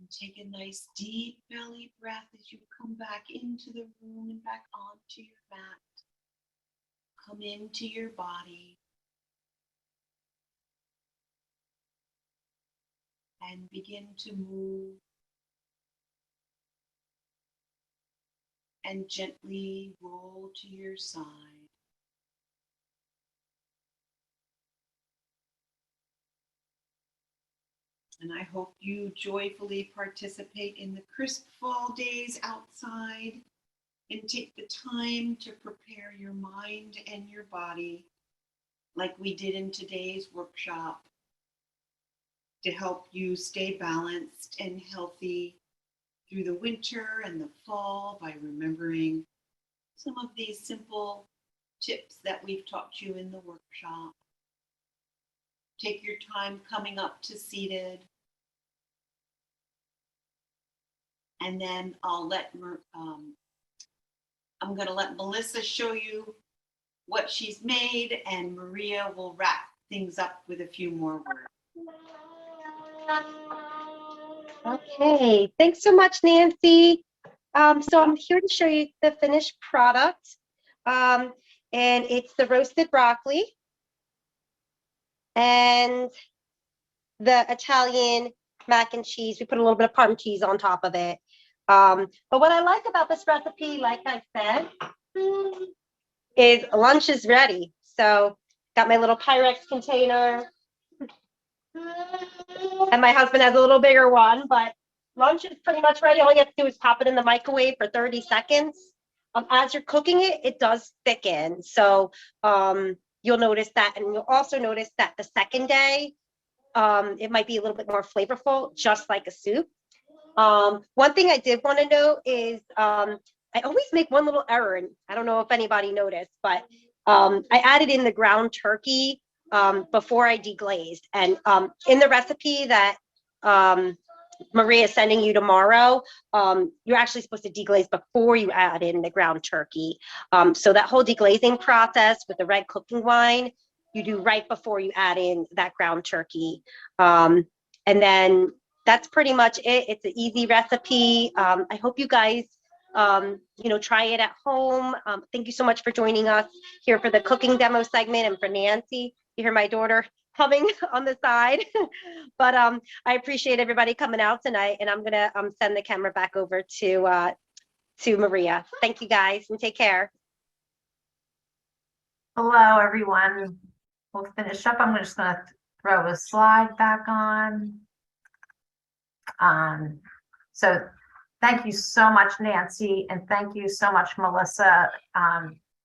And take a nice deep belly breath as you come back into the room and back onto your mat. Come into your body and begin to move and gently roll to your side. And I hope you joyfully participate in the crisp fall days outside and take the time to prepare your mind and your body like we did in today's workshop to help you stay balanced and healthy through the winter and the fall by remembering some of these simple tips that we've taught you in the workshop. Take your time coming up to seated. And then I'm going to let Melissa show you what she's made, and Maria will wrap things up with a few more words. Okay, thanks so much, Nancy. So I'm here to show you the finished product. And it's the roasted broccoli and the Italian mac and cheese. We put a little bit of Parmesan cheese on top of it. But what I like about this recipe, like I said, is lunch is ready. So got my little Pyrex container. And my husband has a little bigger one, but lunch is pretty much ready. All you have to do is pop it in the microwave for 30 seconds. As you're cooking it, it does thicken. So you'll notice that. And you'll also notice that the second day, it might be a little bit more flavorful, just like a soup. One thing I did want to note is I always make one little error, and I don't know if anybody noticed, but I added in the ground turkey before I deglazed. And in the recipe that Maria is sending you tomorrow, you're actually supposed to deglaze before you add in the ground turkey. So that whole deglazing process with the red cooking wine, you do right before you add in that ground turkey. And then that's pretty much it. It's an easy recipe. I hope you guys, try it at home. Thank you so much for joining us here for the cooking demo segment, and for Nancy. You hear my daughter humming on the side. But I appreciate everybody coming out tonight, and I'm gonna send the camera back over to Maria. Thank you guys, and take care. Hello, everyone. We'll finish up. I'm just going to throw a slide back on. So thank you so much, Nancy, and thank you so much, Melissa.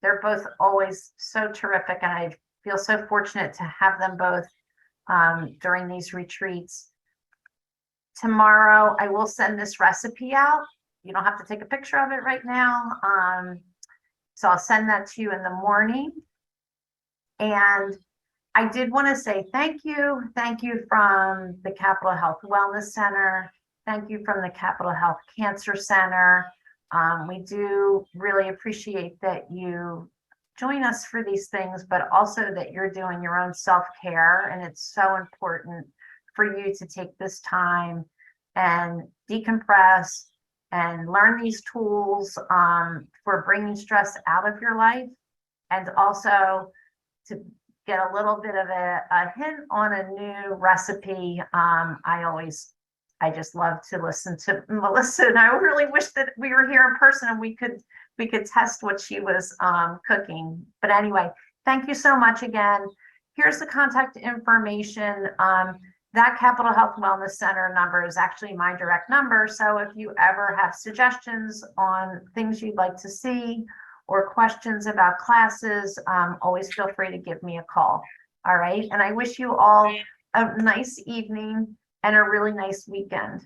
They're both always so terrific, and I feel so fortunate to have them both during these retreats. Tomorrow, I will send this recipe out. You don't have to take a picture of it right now. So I'll send that to you in the morning. And I did want to say thank you. Thank you from the Capitol Health Wellness Center. Thank you from the Capitol Health Cancer Center. We do really appreciate that you join us for these things, but also that you're doing your own self-care. And it's so important for you to take this time and decompress and learn these tools for bringing stress out of your life, and also to get a little bit of a hint on a new recipe. I just love to listen to Melissa, and I really wish that we were here in person and we could test what she was cooking. But anyway, thank you so much again. Here's the contact information. That Capitol Health Wellness Center number is actually my direct number. So if you ever have suggestions on things you'd like to see or questions about classes, always feel free to give me a call. All right. And I wish you all a nice evening and a really nice weekend.